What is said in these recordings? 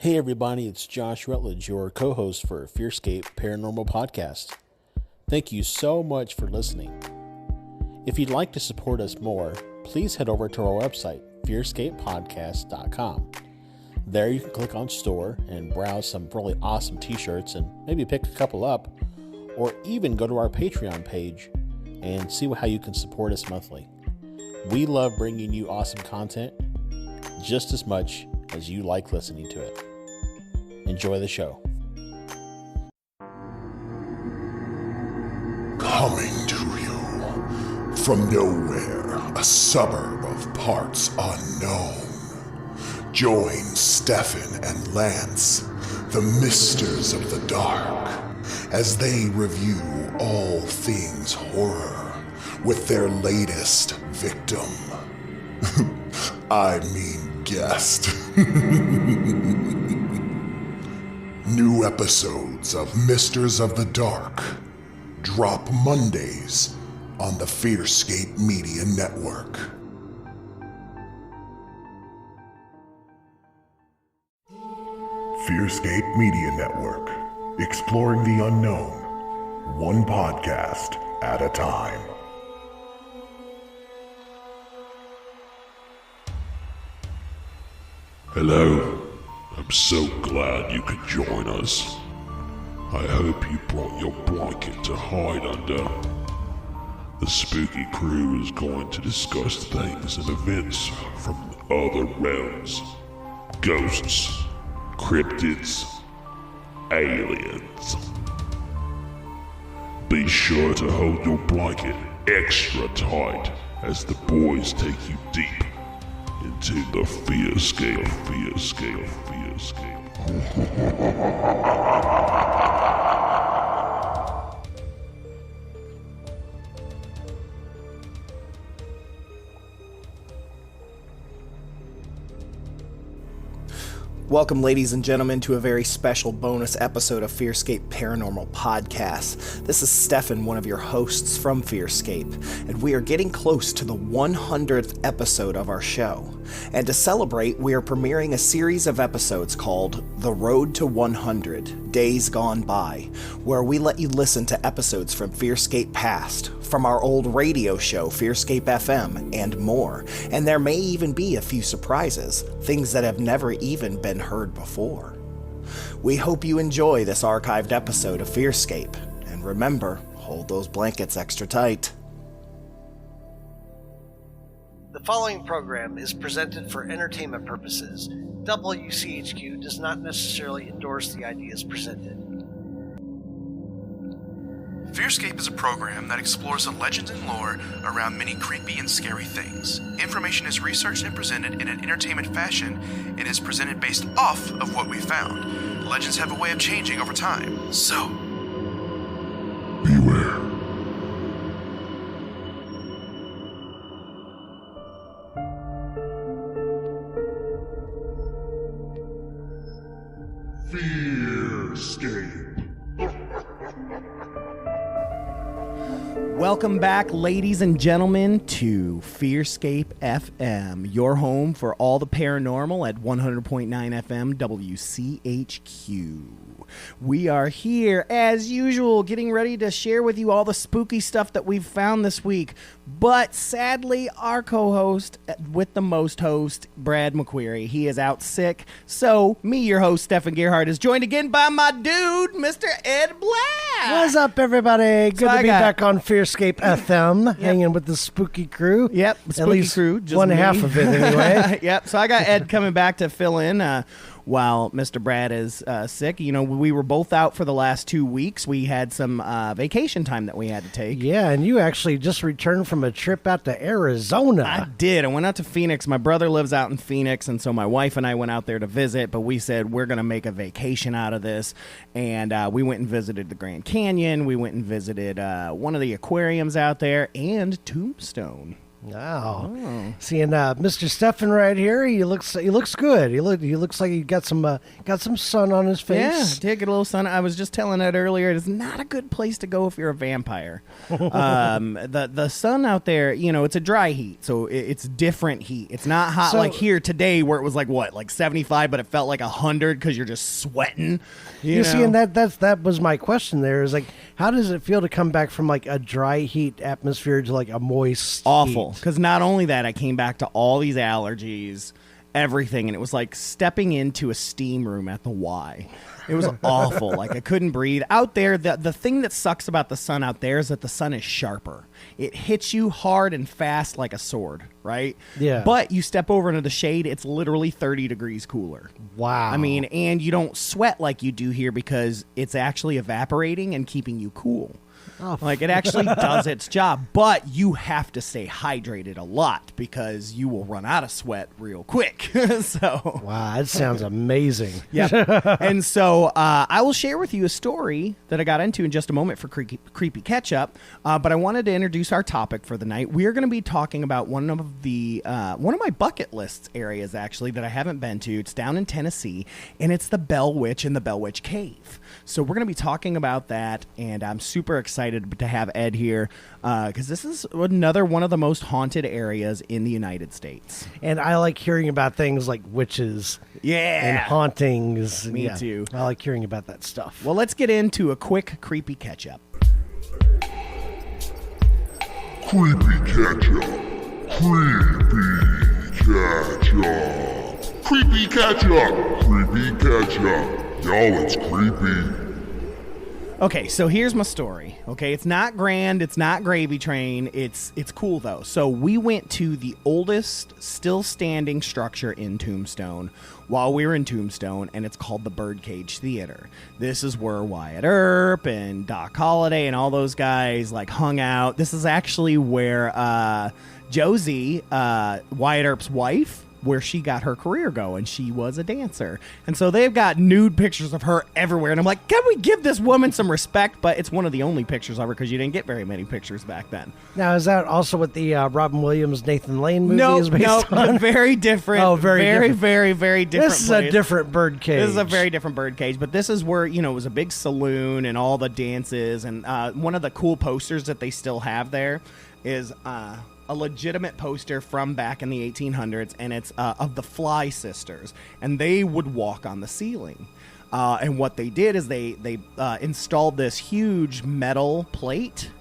Hey everybody, it's Josh Rutledge, your co-host for FearScape Paranormal Podcast. Thank you so much for listening. If you'd like to support us more, please head over to our website, FearScapePodcast.com. There you can click on store and browse some really awesome t-shirts and maybe pick a couple up, or even go to our Patreon page and see how you can support us monthly. We love bringing you awesome content just as much as you like listening to it. Enjoy the show. Coming to you from nowhere, a suburb of parts unknown. Join Stefan and Lance, the Misters of the Dark, as they review all things horror with their latest victim. I mean guest. New episodes of Misters of the Dark drop Mondays on the FearScape Media Network. FearScape Media Network, exploring the unknown, one podcast at a time. Hello. I'm so glad you could join us. I hope you brought your blanket to hide under. The spooky crew is going to discuss things and events from other realms. Ghosts, cryptids, aliens. Be sure to hold your blanket extra tight as the boys take you deep into the FearScape. Welcome, ladies and gentlemen, to a very special bonus episode of FearScape Paranormal Podcast. This is Stefan, one of your hosts from FearScape, and we are getting close to the 100th episode of our show. And to celebrate, we are premiering a series of episodes called The Road to 100, Days Gone By, where we let you listen to episodes from FearScape Past, from our old radio show, FearScape FM, and more. And there may even be a few surprises, things that have never even been heard before. We hope you enjoy this archived episode of FearScape, and remember, hold those blankets extra tight. The following program is presented for entertainment purposes. WCHQ does not necessarily endorse the ideas presented. FearScape is a program that explores the legends and lore around many creepy and scary things. Information is researched and presented in an entertainment fashion and is presented based off of what we found. Legends have a way of changing over time, so Beware. FearScape. Welcome back, ladies and gentlemen, to FearScape FM, your home for all the paranormal at 100.9 FM WCHQ. We are here, as usual, getting ready to share with you all the spooky stuff that we've found this week. But sadly, our co-host with the most host, Brad McQuarrie, he is out sick. So, me, your host, Stefan Gerhardt, is joined again by my dude, Mr. Ed Black. What's up, everybody? Good to be back on FearScape FM, hanging with the spooky crew. Yep, at spooky least crew. Just one me. half of it, anyway. Yep, so I got Ed coming back to fill in while Mr. Brad is sick. You know, we were both out for the last 2 weeks. We had some vacation time that we had to take. Yeah, and you actually just returned from a trip out to Arizona. I did. I went out to Phoenix. My brother lives out in Phoenix, and so my wife and I went out there to visit, but we said we're going to make a vacation out of this, and we went and visited the Grand Canyon. We went and visited one of the aquariums out there, and Tombstone. Wow. Seeing Mr. Stefan right here, he looks good. He looks like he got some sun on his face. Yeah, did get a little sun. I was just telling Ed earlier, it is not a good place to go if you're a vampire. The sun out there, it's a dry heat, so it's different heat. It's not hot like here today, where it was like 75, but it felt like 100 because you're just sweating. You see, and that was my question. There is like, how does it feel to come back from like a dry heat atmosphere to like a moist? Awful. Because not only that, I came back to all these allergies, everything, and it was like stepping into a steam room at the Y. It was awful. Like, I couldn't breathe. Out there, the thing that sucks about the sun out there is that the sun is sharper. It hits you hard and fast like a sword, right? Yeah. But you step over into the shade, it's literally 30 degrees cooler. Wow. I mean, and you don't sweat like you do here because it's actually evaporating and keeping you cool. Like, it actually does its job, but you have to stay hydrated a lot because you will run out of sweat real quick. So, wow, that sounds amazing. Yeah. And so I will share with you a story that I got into in just a moment for Creepy Catch-Up, but I wanted to introduce our topic for the night. We are going to be talking about one of my bucket list areas, actually, that I haven't been to. It's down in Tennessee, and it's the Bell Witch and the Bell Witch Cave. So we're going to be talking about that, and I'm super excited to have Ed here because this is another one of the most haunted areas in the United States. And I like hearing about things like witches and hauntings. Me too. I like hearing about that stuff. Well, let's get into a quick Creepy Catch-Up. Creepy Catch-Up. Creepy Catch-Up. Creepy Catch-Up. Creepy Catch-Up. Y'all, it's creepy. Okay, so here's my story. Okay, it's not grand, it's not Gravy Train, it's cool though. So we went to the oldest still standing structure in Tombstone while we were in Tombstone, and it's called the Birdcage Theater. This is where Wyatt Earp and Doc Holliday and all those guys like hung out. This is actually where Josie, Wyatt Earp's wife, where she got her career going. She was a dancer. And so they've got nude pictures of her everywhere. And I'm like, can we give this woman some respect? But it's one of the only pictures of her because you didn't get very many pictures back then. Now, is that also what the Robin Williams, Nathan Lane movie is based on? Very different. Oh, very different. Very different. This is a different birdcage. This is a very different birdcage. But this is where, it was a big saloon and all the dances. And one of the cool posters that they still have there is a legitimate poster from back in the 1800s, and it's of the Fly Sisters, and they would walk on the ceiling. And what they did is they installed this huge metal plate,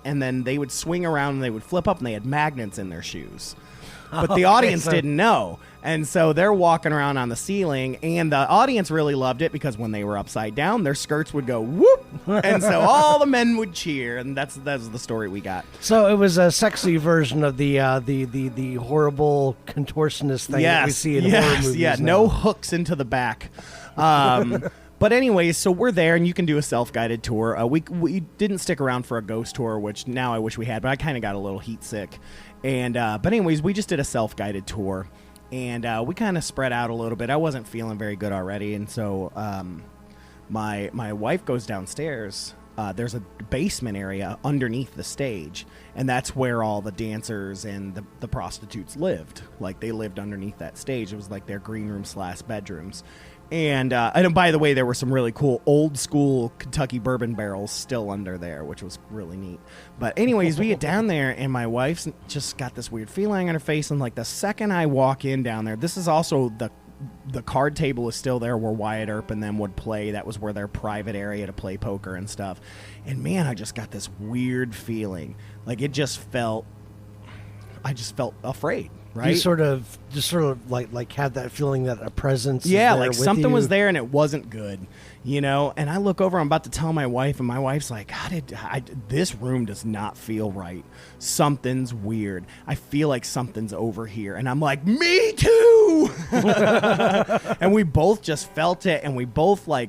and then they would swing around and they would flip up, and they had magnets in their shoes. But the audience didn't know. And so they're walking around on the ceiling, and the audience really loved it because when they were upside down, their skirts would go whoop, and so all the men would cheer, and that's the story we got. So it was a sexy version of the horrible contortionist thing that we see in horror movies. Yeah, now. No hooks into the back. But anyways, so we're there, and you can do a self-guided tour. We didn't stick around for a ghost tour, which now I wish we had, but I kind of got a little heat sick. And but anyways, we just did a self-guided tour, and we kind of spread out a little bit. I wasn't feeling very good already, and so my wife goes downstairs. There's a basement area underneath the stage, and that's where all the dancers and the prostitutes lived. Like, they lived underneath that stage. It was like their green room / bedrooms. And by the way, there were some really cool old school Kentucky bourbon barrels still under there, which was really neat. But anyways, we get down there, and my wife's just got this weird feeling on her face. And like the second I walk in down there, this is also the card table is still there where Wyatt Earp and them would play. That was where their private area to play poker and stuff. And man, I just got this weird feeling. Like, I just felt afraid. Right? You sort of like had that feeling that a presence. Yeah, is there like with something you. was there and it wasn't good, And I look over, I'm about to tell my wife, and my wife's like, this room does not feel right. Something's weird. I feel like something's over here. And I'm like, me too. And we both just felt it, and we both I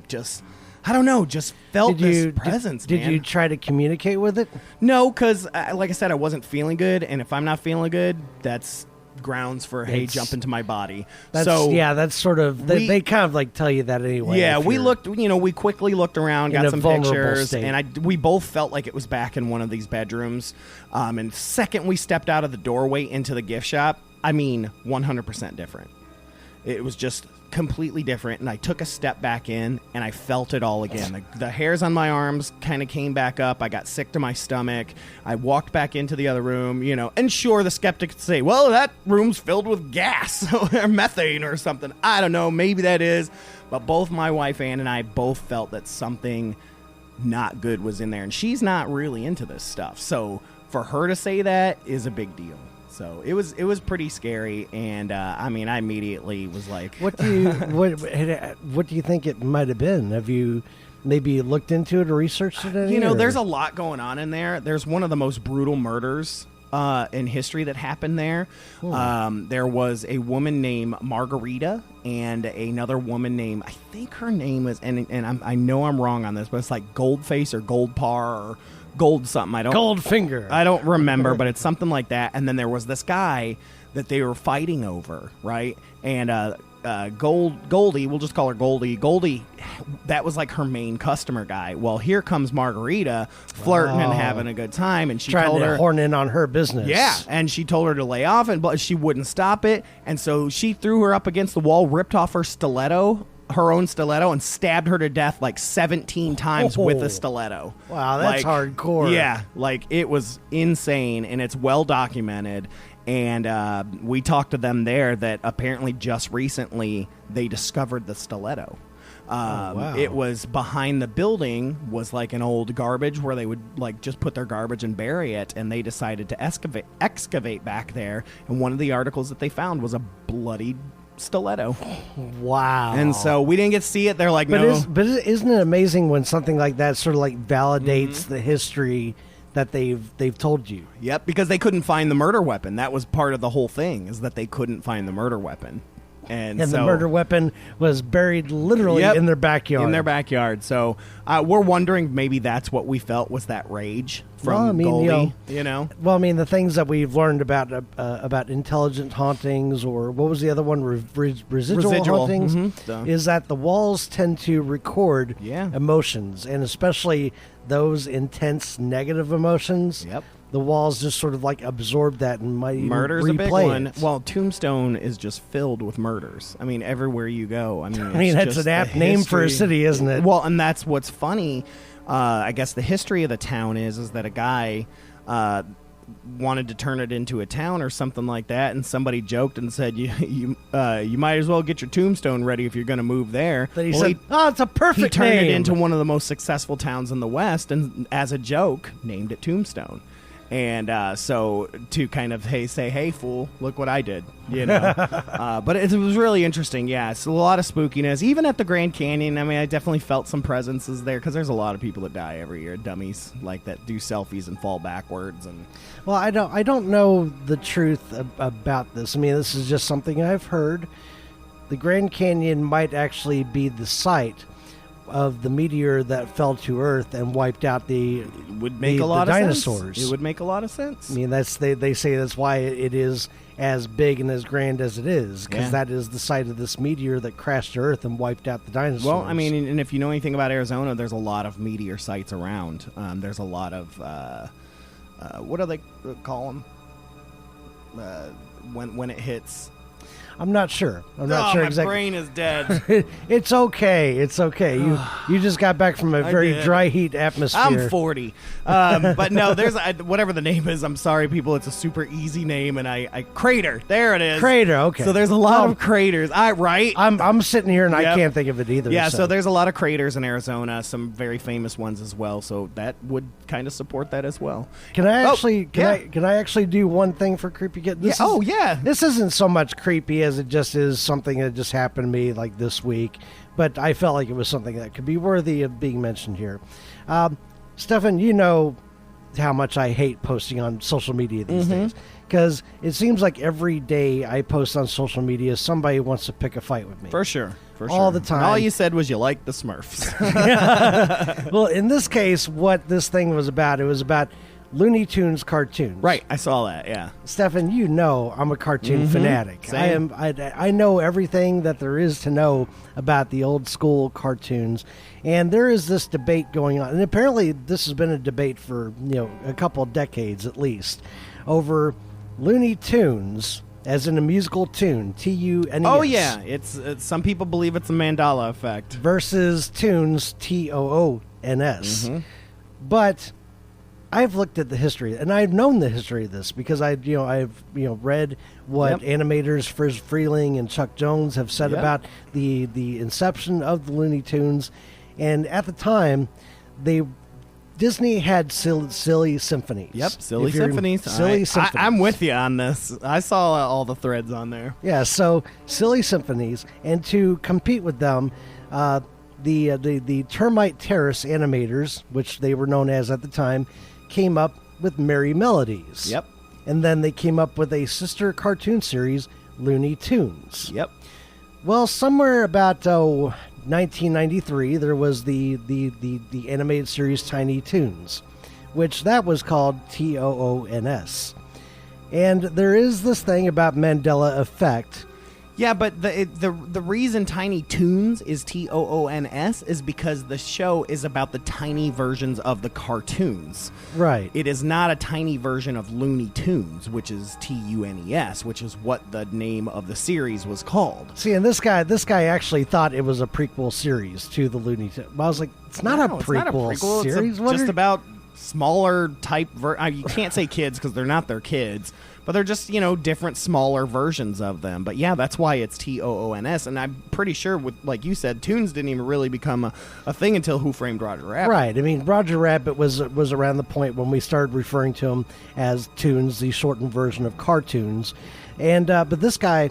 don't know, just felt this presence, Did you try to communicate with it? No, because like I said, I wasn't feeling good, and if I'm not feeling good, that's grounds for, hey, jump into my body. That's sort of, they kind of like tell you that anyway. Yeah, we quickly looked around, got some pictures, state. and we both felt like it was back in one of these bedrooms. And the second we stepped out of the doorway into the gift shop, 100% different. It was just completely different, and I took a step back in, and I felt it all again. The hairs on my arms kind of came back up. I got sick to my stomach. I walked back into the other room, and sure, the skeptics say, well, that room's filled with gas or methane or something. I don't know. Maybe that is. But both my wife, Ann, and I both felt that something not good was in there, and she's not really into this stuff. So for her to say that is a big deal. So it was pretty scary, and I immediately was like, what do you think it might have been? Have you maybe looked into it or researched it any? There's a lot going on in there. There's one of the most brutal murders in history that happened there. There was a woman named Margarita and another woman named, I think her name is, and I know I'm wrong on this, but it's like Goldface or Goldpar or Gold something. Goldfinger. I don't remember, but it's something like that. And then there was this guy that they were fighting over, right? And Goldie, we'll just call her Goldie. Goldie, that was like her main customer guy. Well, here comes Margarita flirting and having a good time, and she told her horn in on her business. Yeah, and she told her to lay off, but she wouldn't stop it, and so she threw her up against the wall, ripped off her stiletto. Her own stiletto, and stabbed her to death like 17 times with a stiletto. Wow, that's hardcore. Yeah, it was insane, and it's well documented. And we talked to them there that apparently just recently they discovered the stiletto. Wow. It was behind the building, was like an old garbage where they would like just put their garbage and bury it, and they decided to excavate back there. And one of the articles that they found was a bloodied stiletto. Wow. And so we didn't get to see it. They're like, no. But isn't it amazing when something like that sort of like validates the history that they've told you? Yep, because they couldn't find the murder weapon. That was part of the whole thing, is that they couldn't find the murder weapon. And the murder weapon was buried literally in their backyard. In their backyard. So we're wondering, maybe that's what we felt was that rage from Goldie. Well, the things that we've learned about intelligent hauntings, or what was the other one, residual hauntings, is that the walls tend to record emotions, and especially those intense negative emotions. Yep. The walls just sort of like absorb that and might murder's replay a big one. it. Well, Tombstone is just filled with murders. Everywhere you go. That's an apt name for a city, isn't it? Well, and that's what's funny. I guess the history of the town is that a guy wanted to turn it into a town or something like that, and somebody joked and said, "You might as well get your tombstone ready if you're going to move there." Then he said, "Oh, it's a perfect name." He turned it into one of the most successful towns in the West, and as a joke, named it Tombstone. And so to kind of say, hey, fool, look what I did, but it was really interesting. Yeah, it's a lot of spookiness. Even at the Grand Canyon, I definitely felt some presences there, because there's a lot of people that die every year, dummies like that do selfies and fall backwards. And well, I don't know the truth about this. This is just something I've heard. The Grand Canyon might actually be the site of the meteor that fell to Earth and wiped out the dinosaurs. It would make a lot of sense. They say that's why it is as big and as grand as it is, because that is the site of this meteor that crashed to Earth and wiped out the dinosaurs. Well, and if you know anything about Arizona, there's a lot of meteor sites around. There's a lot of what do they call them when it hits? I'm not sure. I'm not sure exactly. My brain is dead. It's okay. It's okay. You just got back from a very dry heat atmosphere. I'm 40. But no, there's whatever the name is. I'm sorry, people. It's a super easy name, and I Crater. There it is. Crater. Okay. So there's a lot of craters. Right. I'm sitting here and I can't think of it either. Yeah. So there's a lot of craters in Arizona. Some very famous ones as well. So that would kind of support that as well. Can I actually do one thing for Creepy Kid? This isn't so much creepy as it just is something that just happened to me like this week, but I felt like it was something that could be worthy of being mentioned here. Stefan, you know how much I hate posting on social media these days, because it seems like every day I post on social media, somebody wants to pick a fight with me. For sure. All the time. And all you said was you liked the Smurfs. Well, in this case, what this thing was about, it was about Looney Tunes cartoons. Right, I saw that, yeah. Stefan, you know I'm a cartoon fanatic. Same. I know everything that there is to know about the old school cartoons. And there is this debate going on. And apparently this has been a debate for, a couple of decades at least, over Looney Tunes, as in a musical tune, T-U-N-E-S. Oh, yeah. It's some people believe it's a Mandela effect. Versus Tunes, T-O-O-N-S. But I've looked at the history, and I've known the history of this because I've read what animators Friz Freleng and Chuck Jones have said about the inception of the Looney Tunes, and at the time, Disney had silly symphonies. Yep, silly symphonies. Symphonies. I'm with you on this. I saw all the threads on there. Yeah, so silly symphonies, and to compete with them, the Termite Terrace animators, which they were known as at the time, came up with Merry Melodies. Yep. And then they came up with a sister cartoon series, Looney Tunes. Yep. Well, somewhere about 1993, there was the animated series Tiny Toons, which that was called Toons. And there is this thing about Mandela effect. Yeah, but the reason Tiny Toons is Toons is because the show is about the tiny versions of the cartoons. Right. It is not a tiny version of Looney Tunes, which is Tunes, which is what the name of the series was called. See, and this guy actually thought it was a prequel series to the Looney Tunes. I was like, it's not a prequel series. It's just about smaller type. You can't say kids because they're not their kids. But they're just, different, smaller versions of them. But yeah, that's why it's Toons. And I'm pretty sure, like you said, Toons didn't even really become a thing until Who Framed Roger Rabbit. Right. I mean, Roger Rabbit was around the point when we started referring to him as Toons, the shortened version of cartoons. And but this guy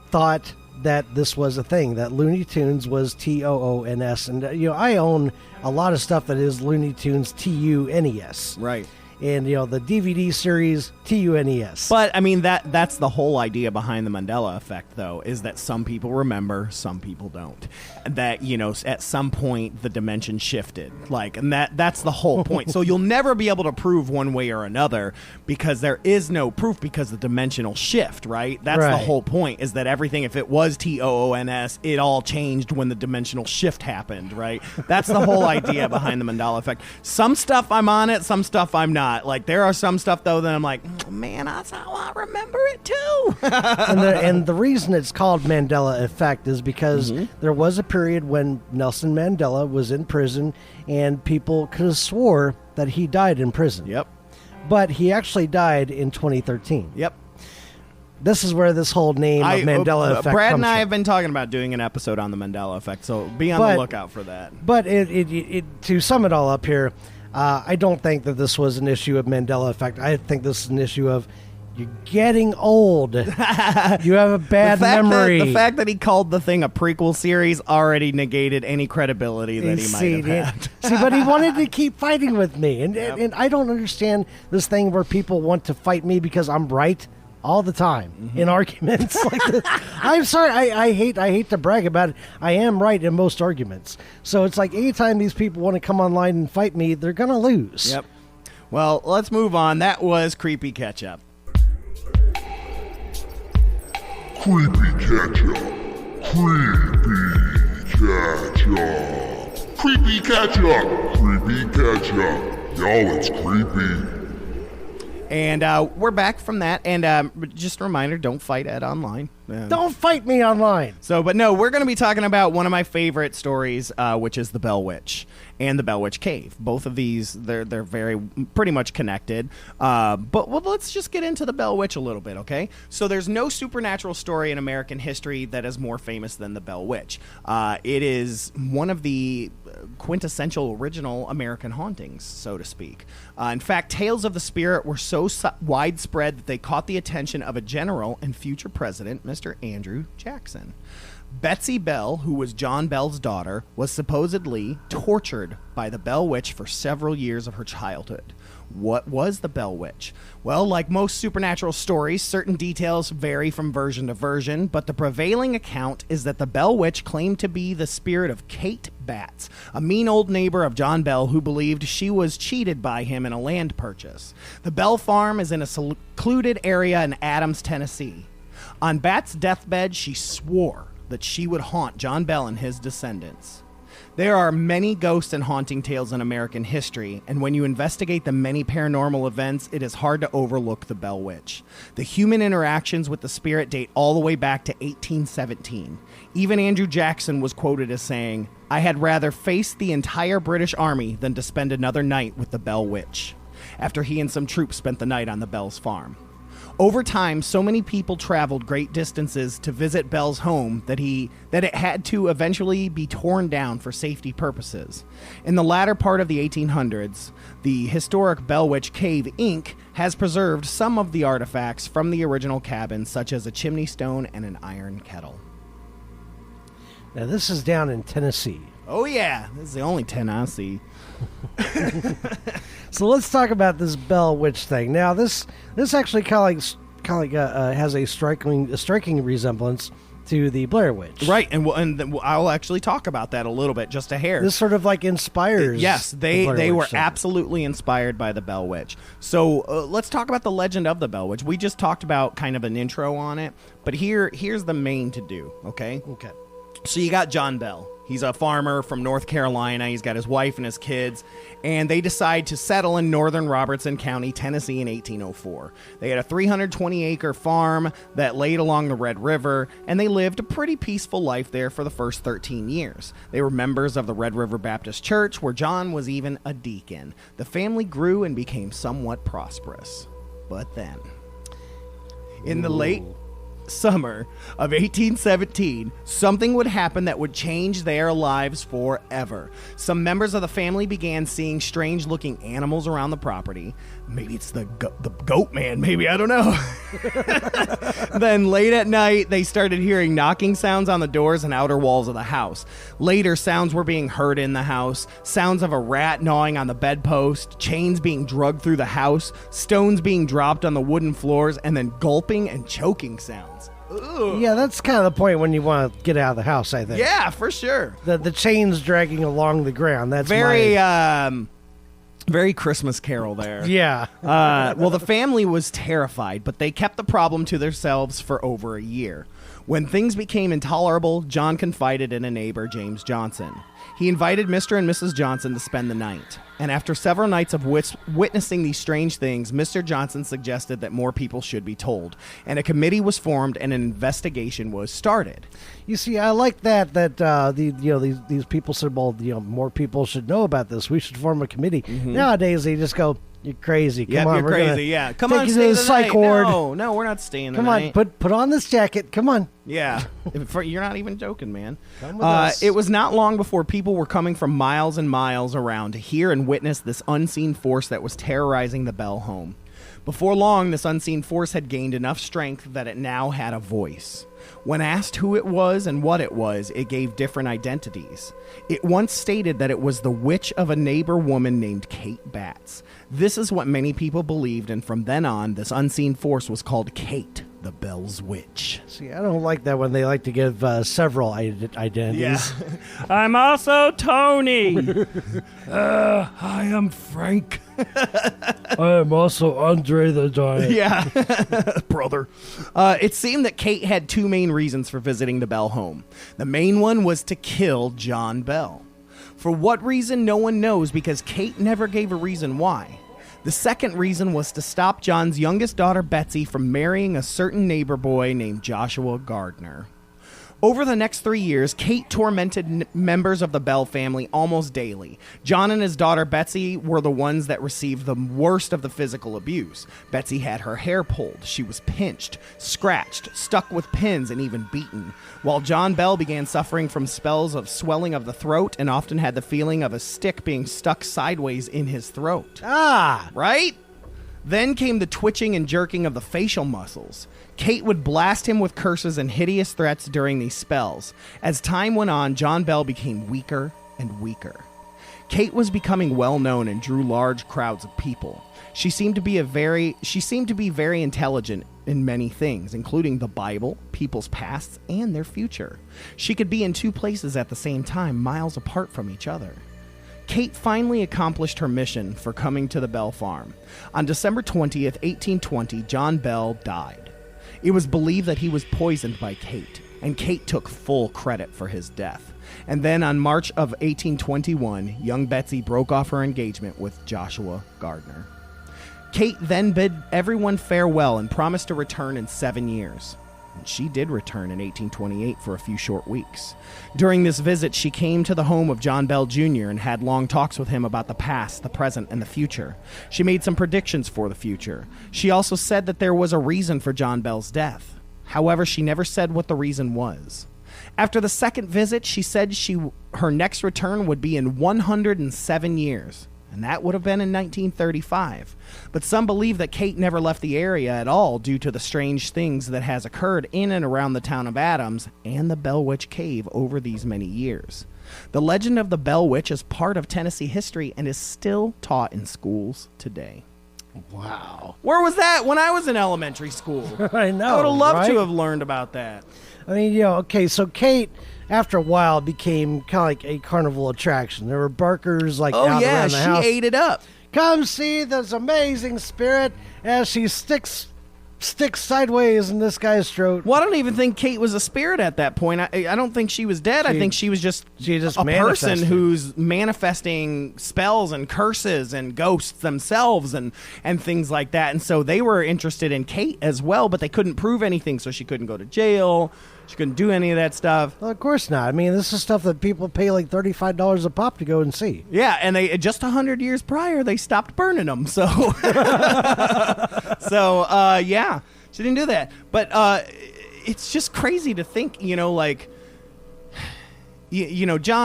thought that this was a thing, that Looney Tunes was Toons. And, I own a lot of stuff that is Looney Tunes Tunes. Right. And, the DVD series, Tunes. But, I mean, that's the whole idea behind the Mandela effect, though, is that some people remember, some people don't. That, at some point, the dimension shifted. And that's the whole point. So you'll never be able to prove one way or another because there is no proof because the dimensional shift, right? That's the whole point, is that everything, if it was Toons, it all changed when the dimensional shift happened, right? That's the whole idea behind the Mandela effect. Some stuff I'm on it, some stuff I'm not. Like, there are some stuff, though, that I'm like, man, that's how I remember it, too. and the reason it's called Mandela effect is because there was a period when Nelson Mandela was in prison, and people could have swore that he died in prison. Yep. But he actually died in 2013. Yep. This is where this whole name of Mandela effect Brad comes and I from. have been talking about doing an episode on the Mandela effect, so be on the lookout for that. But to sum it all up here, I don't think that this was an issue of Mandela effect. I think this is an issue of you're getting old. You have a bad memory. The fact that he called the thing a prequel series already negated any credibility that he might have had. See, but he wanted to keep fighting with me. And I don't understand this thing where people want to fight me because I'm right all the time in arguments like this. I'm sorry, I hate to brag about it. I am right in most arguments. So it's like anytime these people want to come online and fight me, they're going to lose. Yep. Well, let's move on. That was Creepy Ketchup. Creepy Ketchup. Creepy Ketchup. Creepy Ketchup. Creepy Ketchup. Y'all, it's creepy. And we're back from that. And just a reminder, don't fight Ed online. Don't fight me online. But no, we're going to be talking about one of my favorite stories, which is the Bell Witch and the Bell Witch Cave. Both of these, they're very pretty much connected. But let's just get into the Bell Witch a little bit, okay? So there's no supernatural story in American history that is more famous than the Bell Witch. It is one of the quintessential original American hauntings, so to speak. In fact, tales of the spirit were so widespread that they caught the attention of a general and future president, Mr. Andrew Jackson. Betsy Bell, who was John Bell's daughter, was supposedly tortured by the Bell Witch for several years of her childhood. What was the Bell Witch? Well, like most supernatural stories, certain details vary from version to version, but the prevailing account is that the Bell Witch claimed to be the spirit of Kate Batts, a mean old neighbor of John Bell who believed she was cheated by him in a land purchase. The Bell Farm is in a secluded area in Adams, Tennessee. On Batts' deathbed, she swore that she would haunt John Bell and his descendants. There are many ghost and haunting tales in American history, and when you investigate the many paranormal events, it is hard to overlook the Bell Witch. The human interactions with the spirit date all the way back to 1817. Even Andrew Jackson was quoted as saying, "I had rather face the entire British Army than to spend another night with the Bell Witch," after he and some troops spent the night on the Bell's farm. Over time, so many people traveled great distances to visit Bell's home that it had to eventually be torn down for safety purposes. In the latter part of the 1800s, the historic Bell Witch Cave, Inc. has preserved some of the artifacts from the original cabin, such as a chimney stone and an iron kettle. Now, this is down in Tennessee. Oh, yeah. This is the only Tennessee. So let's talk about this Bell Witch thing. Now, this actually kind of like has a striking resemblance to the Blair Witch. Right, and I'll actually talk about that a little bit, just a hair. This sort of like inspires. Yes, they were thing. absolutely inspired by the Bell Witch. So let's talk about the legend of the Bell Witch. We just talked about kind of an intro on it, but here's the main to-do, okay? Okay. So you got John Bell. He's a farmer from North Carolina. He's got his wife and his kids, and they decide to settle in northern Robertson County, Tennessee in 1804. They had a 320-acre farm that laid along the Red River, and they lived a pretty peaceful life there for the first 13 years. They were members of the Red River Baptist Church, where John was even a deacon. The family grew and became somewhat prosperous. But then, in the late summer of 1817, something would happen that would change their lives forever. Some members of the family began seeing strange-looking animals around the property. Maybe it's the goat man, maybe, I don't know. Then late at night, they started hearing knocking sounds on the doors and outer walls of the house. Later, sounds were being heard in the house, sounds of a rat gnawing on the bedpost, chains being dragged through the house, stones being dropped on the wooden floors, and then gulping and choking sounds. Ugh. Yeah, that's kind of the point when you want to get out of the house, I think. Yeah, for sure. The chains dragging along the ground. That's very Christmas Carol there. Yeah. Well, the family was terrified, but they kept the problem to themselves for over a year. When things became intolerable, John confided in a neighbor, James Johnson. He invited Mr. and Mrs. Johnson to spend the night. And after several nights of witnessing these strange things, Mr. Johnson suggested that more people should be told. And a committee was formed and an investigation was started. You see, I like that these people said, well, more people should know about this. We should form a committee. Mm-hmm. Nowadays, they just go, "You're crazy. Come on, you're we're crazy. Yeah, come on, stay stay the the psych night. ward. No, we're not staying the Come night. on, put on this jacket. Come on." Yeah, you're not even joking, man. Come with us. It was not long before people were coming from miles and miles around to hear and witness this unseen force that was terrorizing the Bell home. Before long, this unseen force had gained enough strength that it now had a voice. When asked who it was and what it was, it gave different identities. It once stated that it was the witch of a neighbor woman named Kate Batts. This is what many people believed, and from then on, this unseen force was called Kate, the Bell's Witch. See, I don't like that when they like to give several identities. Yeah. I'm also Tony. Hi, I'm Frank. I am also Andre the Giant. Yeah, brother. It seemed that Kate had two main reasons for visiting the Bell home. The main one was to kill John Bell. For what reason, no one knows, because Kate never gave a reason why. The second reason was to stop John's youngest daughter, Betsy, from marrying a certain neighbor boy named Joshua Gardner. Over the next 3 years, Kate tormented members of the Bell family almost daily. John and his daughter Betsy were the ones that received the worst of the physical abuse. Betsy had her hair pulled, she was pinched, scratched, stuck with pins, and even beaten. While John Bell began suffering from spells of swelling of the throat and often had the feeling of a stick being stuck sideways in his throat. Ah! Right? Then came the twitching and jerking of the facial muscles. Kate would blast him with curses and hideous threats during these spells. As time went on, John Bell became weaker and weaker. Kate was becoming well known and drew large crowds of people. She seemed to be very intelligent in many things, including the Bible, people's pasts, and their future. She could be in two places at the same time, miles apart from each other. Kate finally accomplished her mission for coming to the Bell Farm. On December 20th, 1820, John Bell died. It was believed that he was poisoned by Kate, and Kate took full credit for his death. And then on March of 1821, young Betsy broke off her engagement with Joshua Gardner. Kate then bid everyone farewell and promised to return in 7 years. And she did return in 1828 for a few short weeks. During this visit, she came to the home of John Bell Jr. and had long talks with him about the past, the present, and the future. She made some predictions for the future. She also said that there was a reason for John Bell's death. However, she never said what the reason was. After the second visit, she said her next return would be in 107 years. And that would have been in 1935. But some believe that Kate never left the area at all due to the strange things that has occurred in and around the town of Adams and the Bell Witch Cave over these many years. The legend of the Bell Witch is part of Tennessee history and is still taught in schools today. Wow. Where was that when I was in elementary school? I know, I would have loved right? to have learned about that. I mean, okay, so Kate, after a while, became kind of like a carnival attraction. There were barkers out around the house. She ate it up. Come see this amazing spirit as she sticks sideways in this guy's throat. Well, I don't even think Kate was a spirit at that point. I don't think she was dead. I think she was just a person who's manifesting spells and curses and ghosts themselves and things like that. And so they were interested in Kate as well, but they couldn't prove anything, so she couldn't go to jail. She couldn't do any of that stuff. Well, of course not. I mean, this is stuff that people pay like $35 a pop to go and see. Yeah, and they just 100 years prior, they stopped burning them. So, yeah, she didn't do that. But it's just crazy to think, John,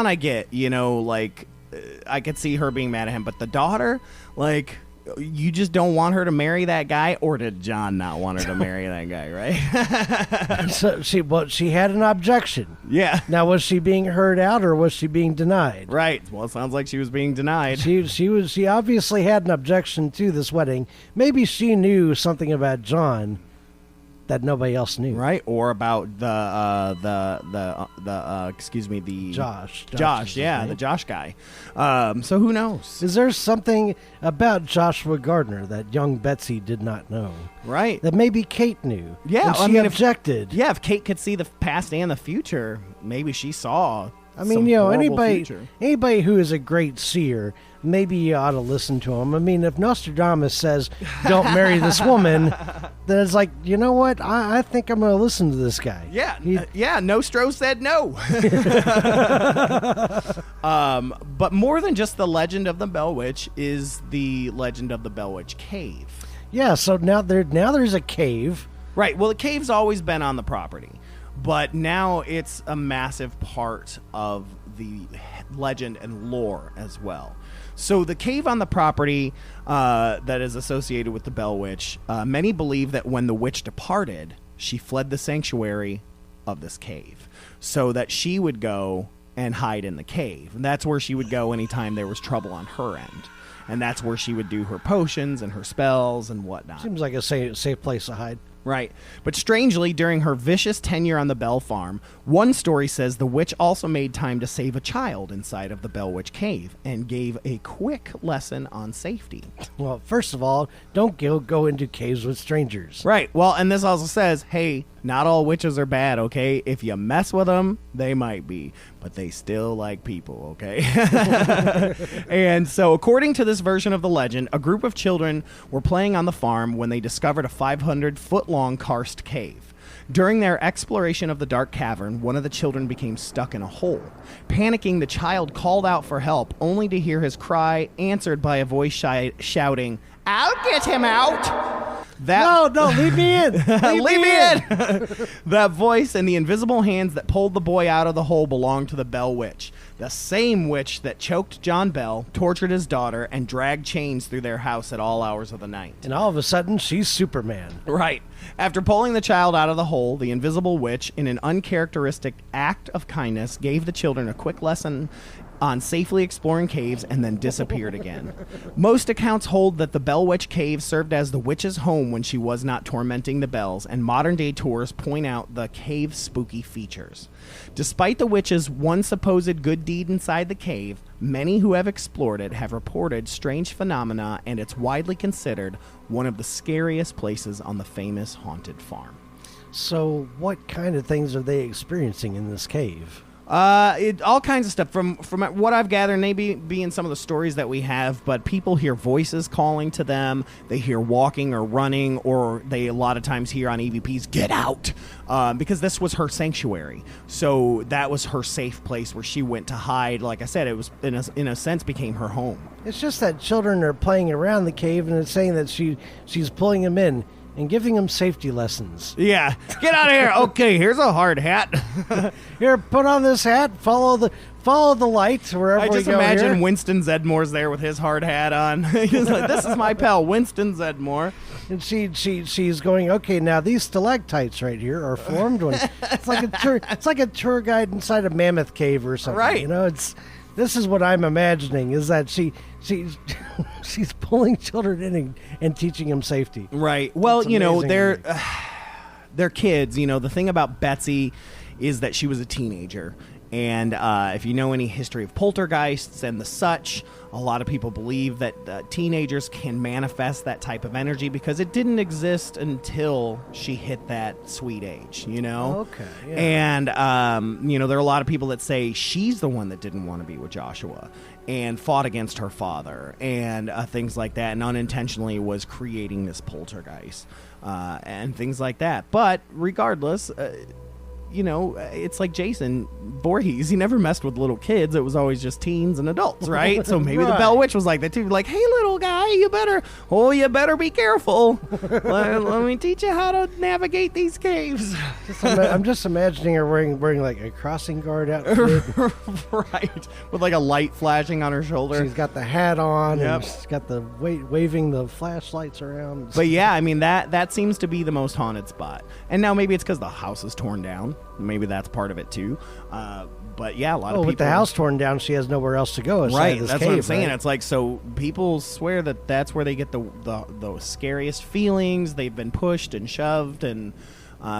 I get, I could see her being mad at him. But the daughter, you just don't want her to marry that guy, or did John not want her to marry that guy, right? So she had an objection. Yeah. Now, was she being heard out or was she being denied? Right. Well, it sounds like she was being denied. She obviously had an objection to this wedding. Maybe she knew something about John that nobody else knew. Right. Or about the Josh. Yeah, the Josh guy. So who knows? Is there something about Joshua Gardner that young Betsy did not know? Right. That maybe Kate knew. Yeah. And she objected. If Kate could see the past and the future, maybe she saw. I mean, anybody who is a great seer, maybe you ought to listen to him. I mean, if Nostradamus says, don't marry this woman, then it's like, you know what? I think I'm going to listen to this guy. Yeah. Nostro said no. But more than just the legend of the Bell Witch is the legend of the Bell Witch Cave. Yeah, so now there's a cave. Right. Well, the cave's always been on the property. But now it's a massive part of the legend and lore as well. So the cave on the property that is associated with the Bell Witch, many believe that when the witch departed, she fled the sanctuary of this cave so that she would go and hide in the cave. And that's where she would go anytime there was trouble on her end. And that's where she would do her potions and her spells and whatnot. Seems like a safe place to hide. Right. But strangely, during her vicious tenure on the Bell Farm, one story says the witch also made time to save a child inside of the Bell Witch Cave and gave a quick lesson on safety. Well, first of all, don't go into caves with strangers. Right. Well, and this also says, hey, not all witches are bad, okay? If you mess with them, they might be, but they still like people, okay? And so, according to this version of the legend, a group of children were playing on the farm when they discovered a 500-foot-long karst cave. During their exploration of the dark cavern, one of the children became stuck in a hole. Panicking, the child called out for help, only to hear his cry answered by a voice shouting, "I'll get him out!" No, leave me in. Leave me in. That voice and the invisible hands that pulled the boy out of the hole belonged to the Bell Witch. The same witch that choked John Bell, tortured his daughter, and dragged chains through their house at all hours of the night. And all of a sudden, she's Superman. Right. After pulling the child out of the hole, the invisible witch, in an uncharacteristic act of kindness, gave the children a quick lesson on safely exploring caves and then disappeared again. Most accounts hold that the Bell Witch Cave served as the witch's home when she was not tormenting the Bells, and modern-day tours point out the cave's spooky features. Despite the witch's one supposed good deed inside the cave, many who have explored it have reported strange phenomena, and it's widely considered one of the scariest places on the famous haunted farm. So what kind of things are they experiencing in this cave? All kinds of stuff from what I've gathered, maybe being some of the stories that we have, but people hear voices calling to them. They hear walking or running, or they a lot of times hear on EVPs, "Get out," because this was her sanctuary. So that was her safe place where she went to hide. Like I said, it was in a sense became her home. It's just that children are playing around the cave, and it's saying that she's pulling them in and giving them safety lessons. Yeah. Get out of here. Okay, here's a hard hat. Here, put on this hat. Follow the light wherever we go. I just imagine Winston Zedmore's there with his hard hat on. He's like, "This is my pal, Winston Zedmore." And she's going, "Okay, now these stalactites right here are formed when it's like a tour guide inside a mammoth cave or something." Right. You know, this is what I'm imagining, is that she's pulling children in and teaching them safety. Right. Well, they're kids. You know, the thing about Betsy is that she was a teenager. And if you know any history of poltergeists and the such, a lot of people believe that teenagers can manifest that type of energy because it didn't exist until she hit that sweet age, you know? Okay, yeah. And, there are a lot of people that say she's the one that didn't want to be with Joshua and fought against her father and things like that, and unintentionally was creating this poltergeist and things like that. But regardless... it's like Jason Voorhees. He never messed with little kids. It was always just teens and adults, right? So maybe the Bell Witch was like that too. Like, "Hey, little guy, you better be careful. Let me teach you how to navigate these caves." I'm just imagining her wearing like a crossing guard outfit. Right. With like a light flashing on her shoulder. She's got the hat on, and she's got the waving the flashlights around. But yeah, I mean, that seems to be the most haunted spot. And now maybe it's because the house is torn down. Maybe that's part of it too. But yeah, a lot of people. With the house torn down, she has nowhere else to go. Right, this that's cave, what I'm saying. Right? It's like, so people swear that that's where they get the scariest feelings. They've been pushed and shoved and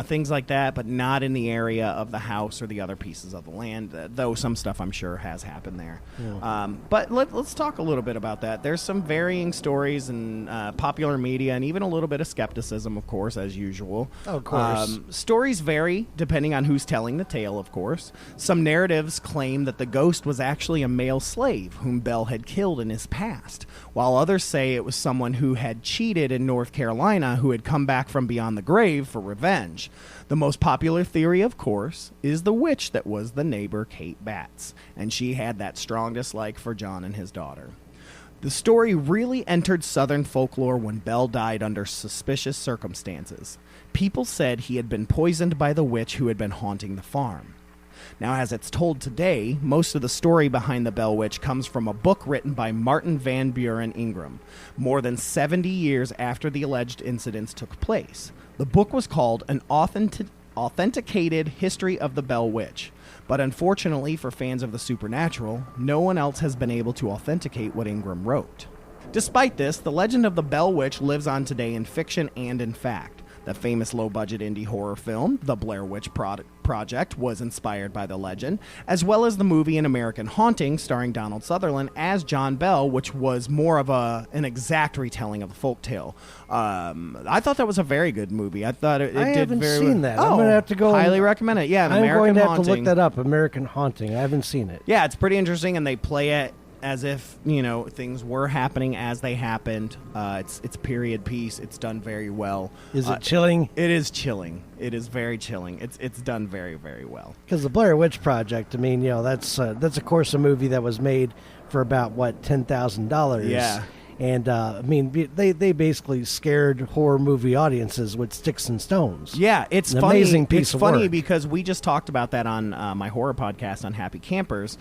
things like that, but not in the area of the house or the other pieces of the land, though some stuff I'm sure has happened there. Yeah. But let's talk a little bit about that. There's some varying stories in popular media and even a little bit of skepticism, of course, as usual. Oh, of course. Stories vary depending on who's telling the tale, of course. Some narratives claim that the ghost was actually a male slave whom Bell had killed in his past, while others say it was someone who had cheated in North Carolina who had come back from beyond the grave for revenge. The most popular theory, of course, is the witch that was the neighbor Kate Batts, and she had that strong dislike for John and his daughter. The story really entered Southern folklore when Bell died under suspicious circumstances. People said he had been poisoned by the witch who had been haunting the farm. Now, as it's told today, most of the story behind the Bell Witch comes from a book written by Martin Van Buren Ingram, more than 70 years after the alleged incidents took place. The book was called An Authenticated History of the Bell Witch, but unfortunately for fans of the supernatural, no one else has been able to authenticate what Ingram wrote. Despite this, the legend of the Bell Witch lives on today in fiction and in fact. The famous low-budget indie horror film, The Blair Witch Project, was inspired by the legend, as well as the movie An American Haunting, starring Donald Sutherland as John Bell, which was more of an exact retelling of the folktale. I thought that was a very good movie. I thought it did very well. I haven't seen that. I'm going to have to go. Highly recommend it. Yeah, I'm going to have to look that up, American Haunting. I haven't seen it. Yeah, it's pretty interesting, and they play it as if, things were happening as they happened. It's period piece. It's done very well. Is it chilling? It is chilling. It is very chilling. It's done very, very well. Because the Blair Witch Project, I mean, that's of course a movie that was made for about $10,000. Yeah. And, I mean, they basically scared horror movie audiences with sticks and stones. Yeah, it's An funny. Amazing piece it's of funny work. because we just talked about that on my horror podcast on Happy Campers,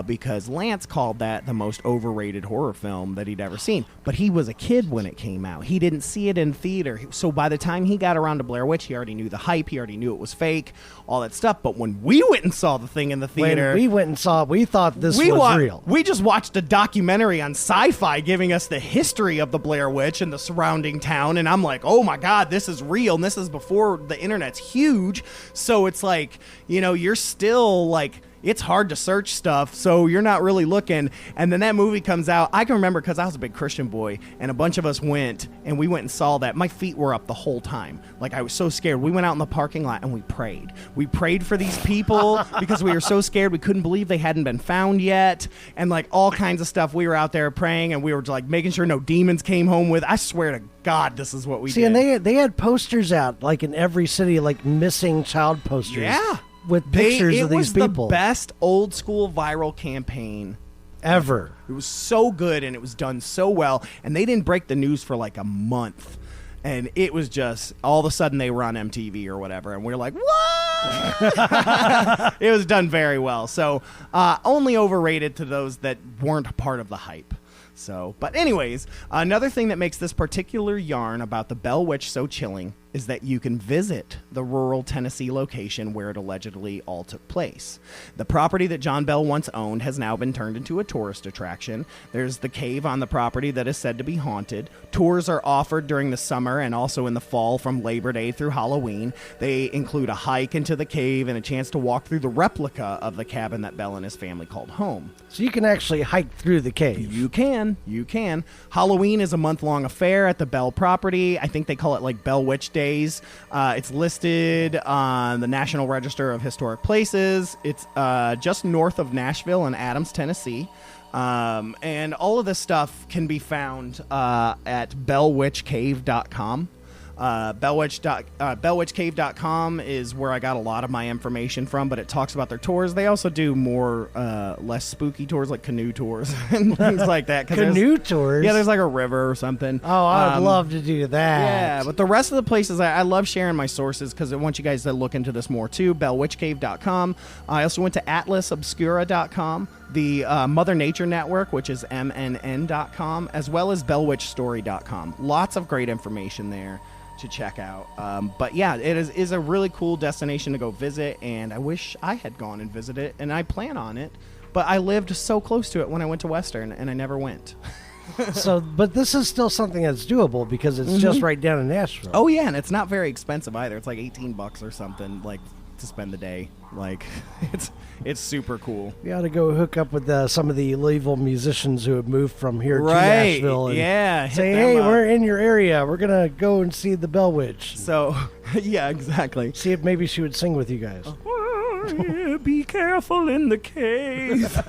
because Lance called that the most overrated horror film that he'd ever seen. But he was a kid when it came out. He didn't see it in theater. So by the time he got around to Blair Witch, he already knew the hype. He already knew it was fake, all that stuff. But when we went and saw the thing in the theater... When we went and saw it, we thought this was real. We just watched a documentary on Sci-Fi giving us the history of the Blair Witch and the surrounding town, and I'm like, oh my God, this is real, and this is before the internet's huge, so it's like, you're still like, it's hard to search stuff, so you're not really looking. And then that movie comes out. I can remember because I was a big Christian boy, and a bunch of us went, and we went and saw that. My feet were up the whole time. Like, I was so scared. We went out in the parking lot, and we prayed. We prayed for these people because we were so scared. We couldn't believe they hadn't been found yet, and, like, all kinds of stuff. We were out there praying, and we were, like, making sure no demons came home with. I swear to God, this is what we did. See, and they had posters out, like, in every city, like, missing child posters. Yeah. With pictures of these people. It was the best old school viral campaign ever. It was so good, and it was done so well, and they didn't break the news for like a month, and it was just all of a sudden they were on MTV or whatever, and we were like, what? It was done very well. So only overrated to those that weren't part of the hype. So, but anyways, another thing that makes this particular yarn about the Bell Witch so chilling is that you can visit the rural Tennessee location where it allegedly all took place. The property that John Bell once owned has now been turned into a tourist attraction. There's the cave on the property that is said to be haunted. Tours are offered during the summer and also in the fall from Labor Day through Halloween. They include a hike into the cave and a chance to walk through the replica of the cabin that Bell and his family called home. So you can actually hike through the cave. You can. Halloween is a month-long affair at the Bell property. I think they call it like Bell Witch Days. It's listed on the National Register of Historic Places. It's just north of Nashville in Adams, Tennessee. And all of this stuff can be found at bellwitchcave.com. Bellwitchcave.com is where I got a lot of my information from, but it talks about their tours. They also do more less spooky tours, like canoe tours and things like that. Canoe tours? Yeah, there's like a river or something. Oh, I'd love to do that. Yeah, but the rest of the places, I love sharing my sources because I want you guys to look into this more too. Bellwitchcave.com. I also went to atlasobscura.com. The Mother Nature Network, which is mnn.com, as well as bellwitchstory.com. Lots of great information there to check out. But yeah, it is a really cool destination to go visit, and I wish I had gone and visited it, and I plan on it, but I lived so close to it when I went to Western, and I never went. But this is still something that's doable because it's just right down in Nashville. Oh yeah, and it's not very expensive either. It's like $18 or something, like, to spend the day. Like, it's super cool. You ought to go hook up with some of the evil musicians who have moved from here to right. Nashville. And yeah. say, hey, we're in your area. We're going to go and see the Bell Witch. So, yeah, exactly. See if maybe she would sing with you guys. Be careful in the cave. So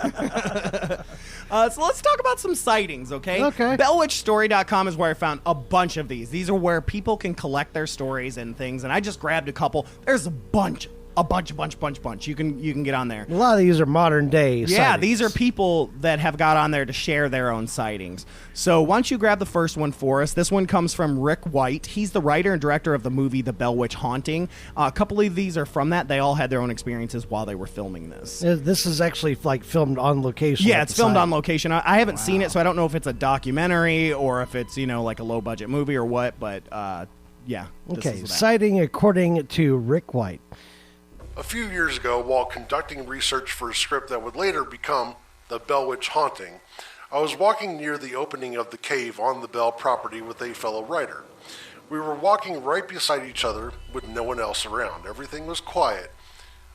let's talk about some sightings, okay? Okay. Bellwitchstory.com is where I found a bunch of these. These are where people can collect their stories and things, and I just grabbed a couple. There's a bunch. You can get on there. A lot of these are modern day Yeah, sightings. these are people that have got on there to share their own sightings. So why don't you grab the first one for us? This one comes from Rick White. He's the writer and director of the movie The Bell Witch Haunting. A couple of these are from that. They all had their own experiences while they were filming this. This is actually like filmed on location. Yeah, it's filmed on location. I haven't seen it, so I don't know if it's a documentary or if it's, like a low-budget movie or what, but yeah. Okay, sighting according to Rick White. A few years ago, while conducting research for a script that would later become The Bell Witch Haunting, I was walking near the opening of the cave on the Bell property with a fellow writer. We were walking right beside each other with no one else around. Everything was quiet,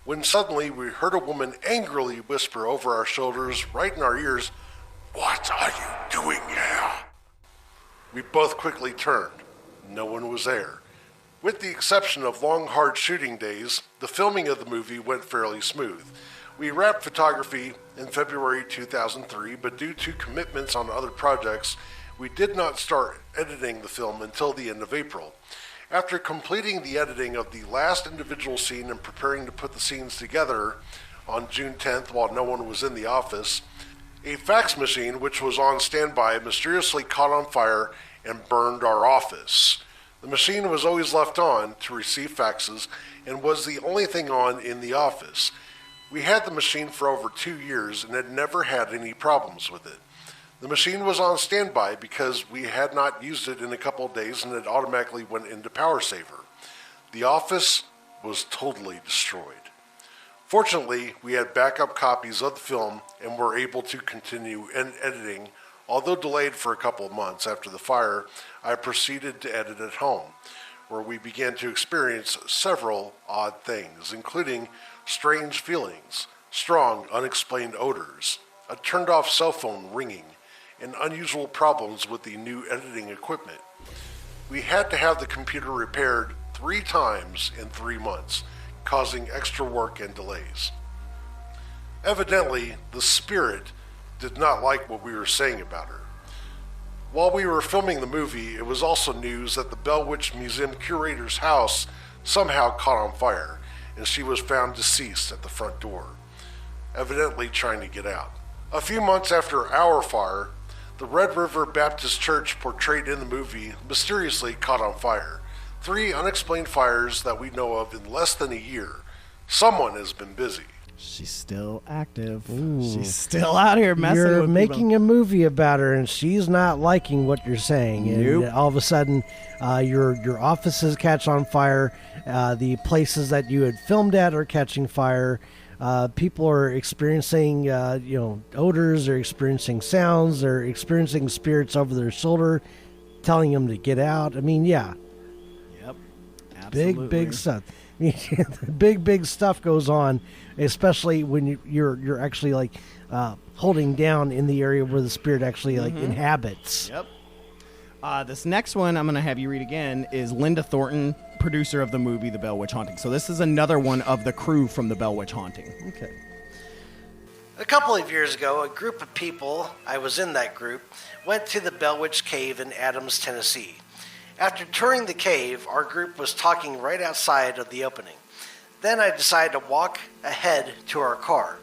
when suddenly we heard a woman angrily whisper over our shoulders, right in our ears, "What are you doing here?" We both quickly turned. No one was there. With the exception of long, hard shooting days, the filming of the movie went fairly smooth. We wrapped photography in February 2003, but due to commitments on other projects, we did not start editing the film until the end of April. After completing the editing of the last individual scene and preparing to put the scenes together on June 10th while no one was in the office, A fax machine which was on standby mysteriously caught on fire and burned our office. The machine was always left on to receive faxes and was the only thing on in the office. We had the machine for over 2 years and had never had any problems with it. The machine was on standby because we had not used it in a couple of days and it automatically went into power saver. The office was totally destroyed. Fortunately, we had backup copies of the film and were able to continue editing. Although delayed for a couple of months after the fire, I proceeded to edit at home, where we began to experience several odd things, including strange feelings, strong, unexplained odors, a turned-off cell phone ringing, and unusual problems with the new editing equipment. We had to have the computer repaired 3 times in 3 months, causing extra work and delays. Evidently, the spirit did not like what we were saying about her. While we were filming the movie, it was also news that the Bell Witch Museum curator's house somehow caught on fire, and she was found deceased at the front door, evidently trying to get out. A few months after our fire, the Red River Baptist Church portrayed in the movie mysteriously caught on fire. 3 unexplained fires that we know of in less than a year. Someone has been busy. She's still active. Ooh. She's still out here messing with You're people. making a movie about her, and she's not liking what you're saying. And all of a sudden, your offices catch on fire. The places that you had filmed at are catching fire. People are experiencing, odors. They're experiencing sounds. They're experiencing spirits over their shoulder, telling them to get out. I mean, yeah. Yep. Absolutely. Big stuff. big stuff goes on, especially when you're actually like holding down in the area where the spirit actually like inhabits. Yep. This next one I'm going to have you read again is Linda Thornton, producer of the movie The Bell Witch Haunting. So this is another one of the crew from The Bell Witch Haunting. Okay. A couple of years ago, a group of people, I was in that group, went to the Bell Witch Cave in Adams, Tennessee. After touring the cave, our group was talking right outside of the opening. Then I decided to walk ahead to our car.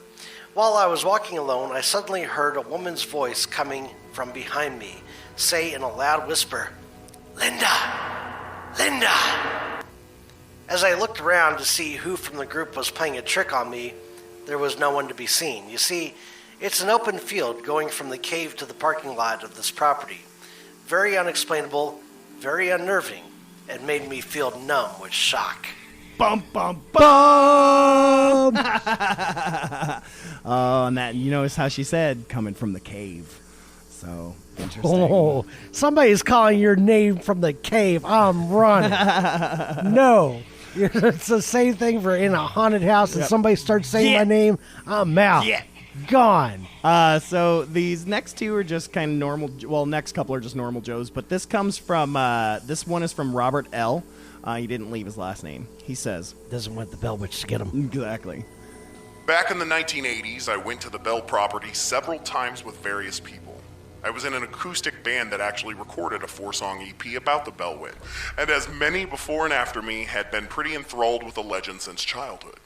While I was walking alone, I suddenly heard a woman's voice coming from behind me say in a loud whisper, "Linda! Linda!" As I looked around to see who from the group was playing a trick on me, there was no one to be seen. You see, it's an open field going from the cave to the parking lot of this property. Very unexplainable, very unnerving, and made me feel numb with shock. Bum, bum, bum! Oh, and that, you notice how she said, coming from the cave. So, interesting. Oh, somebody's calling your name from the cave. I'm running. No. It's the same thing for in a haunted house and somebody starts saying my name, I'm out. Yeah. Gone. So these next two are just kind of normal. Well, next couple are just normal Joes, but this comes from, this one is from Robert L. He didn't leave his last name. He says, doesn't want the Bell Witch to get him. Exactly. Back in the 1980s, I went to the Bell property several times with various people. I was in an acoustic band that actually recorded a 4-song EP about the Bell Witch, and as many before and after me had been pretty enthralled with the legend since childhood.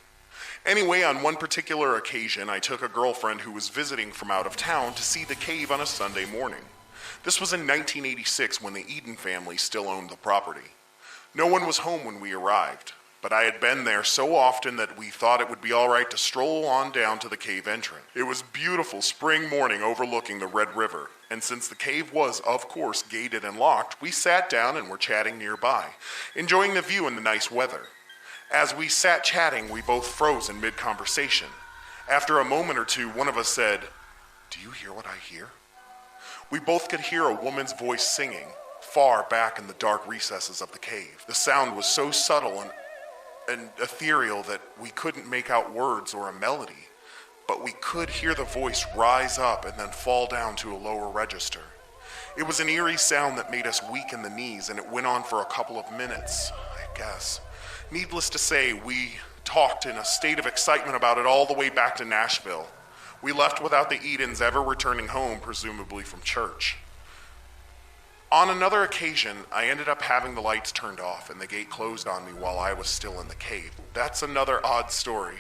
Anyway, on one particular occasion, I took a girlfriend who was visiting from out of town to see the cave on a Sunday morning. This was in 1986 when the Eden family still owned the property. No one was home when we arrived, but I had been there so often that we thought it would be all right to stroll on down to the cave entrance. It was a beautiful spring morning overlooking the Red River, and since the cave was, of course, gated and locked, we sat down and were chatting nearby, enjoying the view and the nice weather. As we sat chatting, we both froze in mid-conversation. After a moment or two, one of us said, "Do you hear what I hear?" We both could hear a woman's voice singing, far back in the dark recesses of the cave. The sound was so subtle and ethereal that we couldn't make out words or a melody, but we could hear the voice rise up and then fall down to a lower register. It was an eerie sound that made us weak in the knees, and it went on for a couple of minutes, I guess. Needless to say, we talked in a state of excitement about it all the way back to Nashville. We left without the Edens ever returning home, presumably from church. On another occasion, I ended up having the lights turned off and the gate closed on me while I was still in the cave. That's another odd story.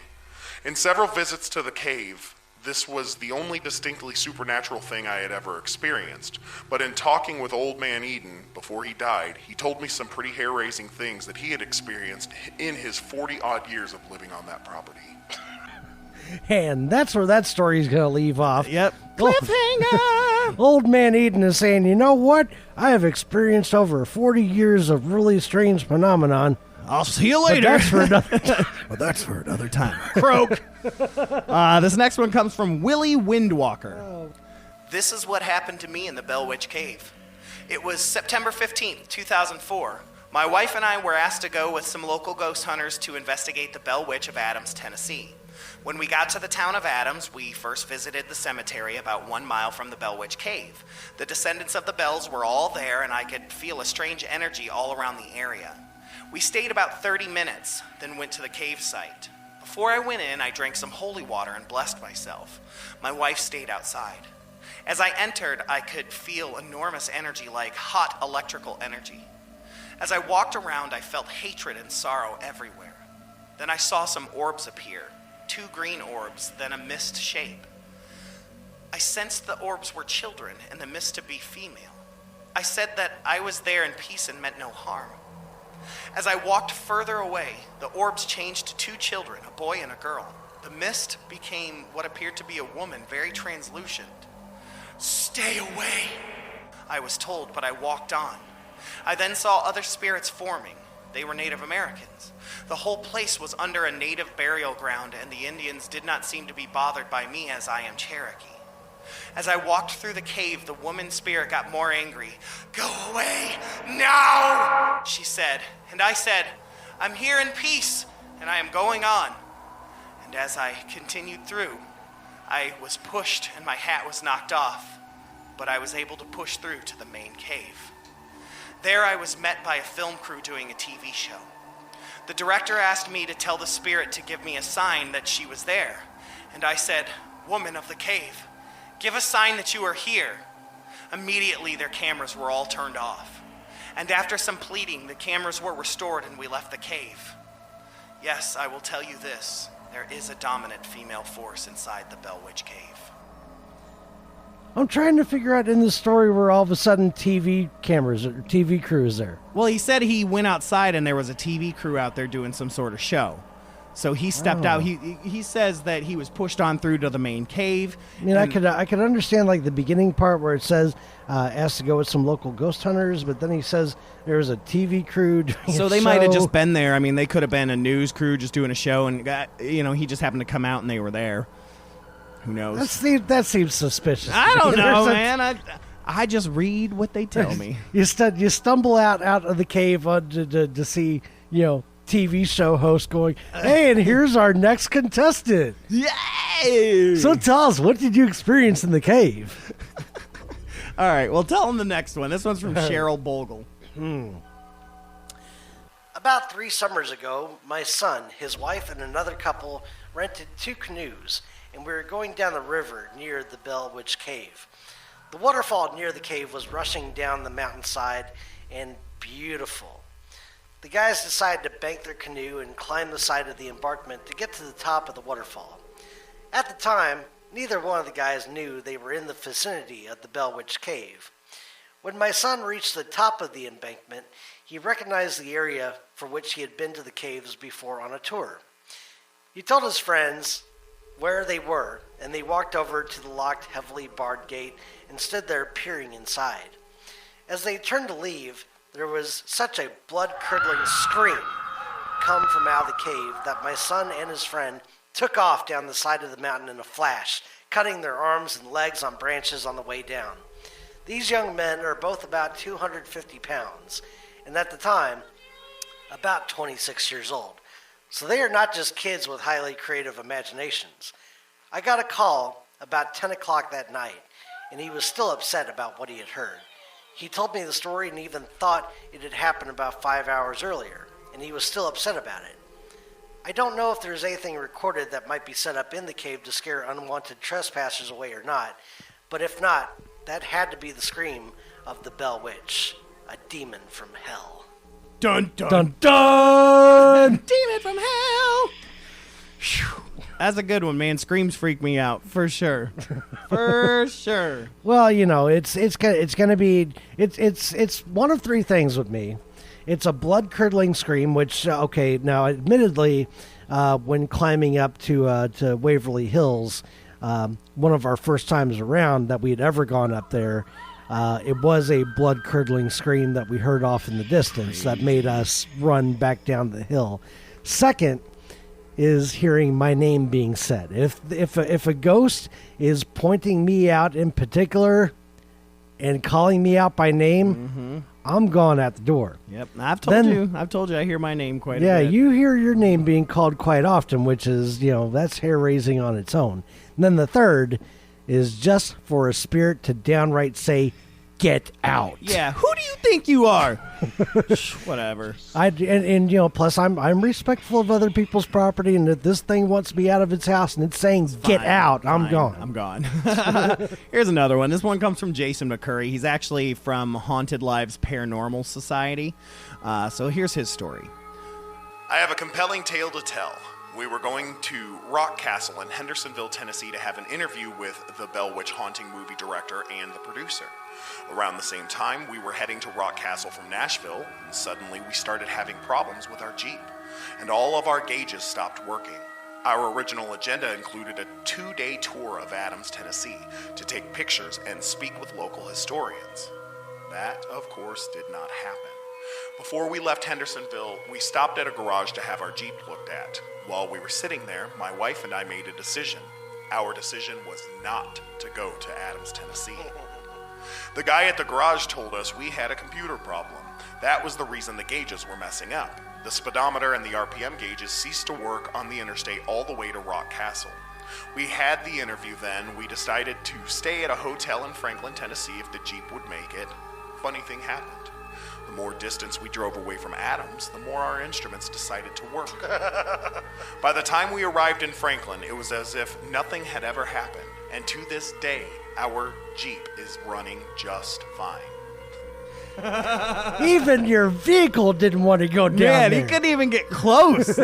In several visits to the cave, this was the only distinctly supernatural thing I had ever experienced. But in talking with Old Man Eden before he died, he told me some pretty hair-raising things that he had experienced in his 40-odd years of living on that property. And that's where that story's going to leave off. Yep. Cliffhanger! Old Man Eden is saying, you know what? I have experienced over 40 years of really strange phenomenon. I'll see you later. That's for another time. Croak. This next one comes from Willie Windwalker. This is what happened to me in the Bell Witch Cave. It was September 15th, 2004. My wife and I were asked to go with some local ghost hunters to investigate the Bell Witch of Adams, Tennessee. When we got to the town of Adams, we first visited the cemetery about 1 mile from the Bell Witch Cave. The descendants of the Bells were all there, and I could feel a strange energy all around the area. We stayed about 30 minutes, then went to the cave site. Before I went in, I drank some holy water and blessed myself. My wife stayed outside. As I entered, I could feel enormous energy, like hot electrical energy. As I walked around, I felt hatred and sorrow everywhere. Then I saw some orbs appear, 2 green orbs, then a mist shape. I sensed the orbs were children and the mist to be female. I said that I was there in peace and meant no harm. As I walked further away, the orbs changed to 2 children, a boy and a girl. The mist became what appeared to be a woman, very translucent. "Stay away," I was told, but I walked on. I then saw other spirits forming. They were Native Americans. The whole place was under a native burial ground, and the Indians did not seem to be bothered by me as I am Cherokee. As I walked through the cave, the woman spirit got more angry. "Go away now," she said. And I said, "I'm here in peace, and I am going on." And as I continued through, I was pushed and my hat was knocked off, but I was able to push through to the main cave. There I was met by a film crew doing a TV show. The director asked me to tell the spirit to give me a sign that she was there. And I said, "Woman of the cave, give a sign that you are here." Immediately their cameras were all turned off. And after some pleading, the cameras were restored and we left the cave. Yes, I will tell you this. There is a dominant female force inside the Bell Witch Cave. I'm trying to figure out in the story where all of a sudden TV cameras or TV crew is there. Well, he said he went outside and there was a TV crew out there doing some sort of show. So he stepped out. He says that he was pushed on through to the main cave. I mean, I could understand like the beginning part where it says asked to go with some local ghost hunters, but then he says there was a TV crew doing so they might have just been there. I mean, they could have been a news crew just doing a show, and he just happened to come out and they were there. Who knows? That seems suspicious. I don't know, man. I just read what they tell me. You stumble out of the cave to see, TV show host going, "Hey, and here's our next contestant." Yay! So tell us, what did you experience in the cave? All right, well, tell them the next one. This one's from Cheryl Bogle. About 3 summers ago, my son, his wife, and another couple rented 2 canoes, and we were going down the river near the Bell Witch Cave. The waterfall near the cave was rushing down the mountainside and beautiful. The guys decided to bank their canoe and climb the side of the embankment to get to the top of the waterfall. At the time, neither one of the guys knew they were in the vicinity of the Bell Witch Cave. When my son reached the top of the embankment, he recognized the area for which he had been to the caves before on a tour. He told his friends where they were, and they walked over to the locked, heavily barred gate and stood there peering inside. As they turned to leave, there was such a blood-curdling scream come from out of the cave that my son and his friend took off down the side of the mountain in a flash, cutting their arms and legs on branches on the way down. These young men are both about 250 pounds, and at the time, about 26 years old. So they are not just kids with highly creative imaginations. I got a call about 10 o'clock that night, and he was still upset about what he had heard. He told me the story and even thought it had happened about 5 hours earlier, and he was still upset about it. I don't know if there's anything recorded that might be set up in the cave to scare unwanted trespassers away or not, but if not, that had to be the scream of the Bell Witch, a demon from hell. Dun, dun, dun, dun! Demon from hell! That's a good one, man. Screams freak me out for sure. For sure. Well, it's gonna be one of three things with me. It's a blood-curdling scream, which now admittedly, when climbing up to Waverly Hills, one of our first times around that we had ever gone up there, it was a blood-curdling scream that we heard off in the distance that made us run back down the hill. Second is hearing my name being said. If a ghost is pointing me out in particular and calling me out by name, I'm gone at the door. Yep, I've told you I hear my name quite a bit. Yeah, you hear your name being called quite often, which is, that's hair-raising on its own. And then the third is just for a spirit to downright say, get out. Yeah, who do you think you are? Whatever. Plus I'm respectful of other people's property, and if this thing wants me out of its house and it's saying get out, I'm gone. I'm gone. Here's another one. This one comes from Jason McCurry. He's actually from Haunted Lives Paranormal Society. So here's his story. I have a compelling tale to tell. We were going to Rock Castle in Hendersonville, Tennessee to have an interview with the Bell Witch Haunting movie director and the producer. Around the same time, we were heading to Rock Castle from Nashville, and suddenly we started having problems with our Jeep, and all of our gauges stopped working. Our original agenda included a 2-day tour of Adams, Tennessee, to take pictures and speak with local historians. That, of course, did not happen. Before we left Hendersonville, we stopped at a garage to have our Jeep looked at. While we were sitting there, my wife and I made a decision. Our decision was not to go to Adams, Tennessee. The guy at the garage told us we had a computer problem. That was the reason the gauges were messing up. The speedometer and the RPM gauges ceased to work on the interstate all the way to Rock Castle. We had the interview then. We decided to stay at a hotel in Franklin, Tennessee if the Jeep would make it. Funny thing happened. The more distance we drove away from Adams, the more our instruments decided to work. By the time we arrived in Franklin, it was as if nothing had ever happened. And to this day, our Jeep is running just fine. Even your vehicle didn't want to go down there. Man, he couldn't even get close.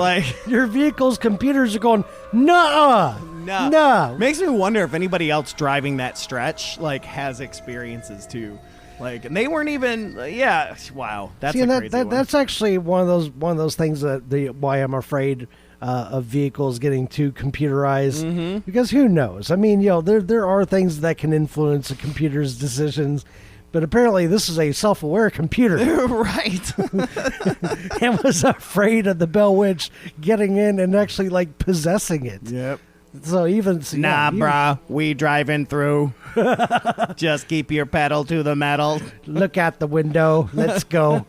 Your vehicle's computers are going, nuh-uh. No. Makes me wonder if anybody else driving that stretch has experiences too. And they weren't even. Wow, that's a crazy one. That's actually one of those things why I'm afraid of vehicles getting too computerized. Because who knows? I mean, there are things that can influence a computer's decisions. But apparently this is a self-aware computer. Right. And was afraid of the Bell Witch getting in and actually possessing it. Yep. So brah, we driving through. Just keep your pedal to the metal. Look out the window. Let's go.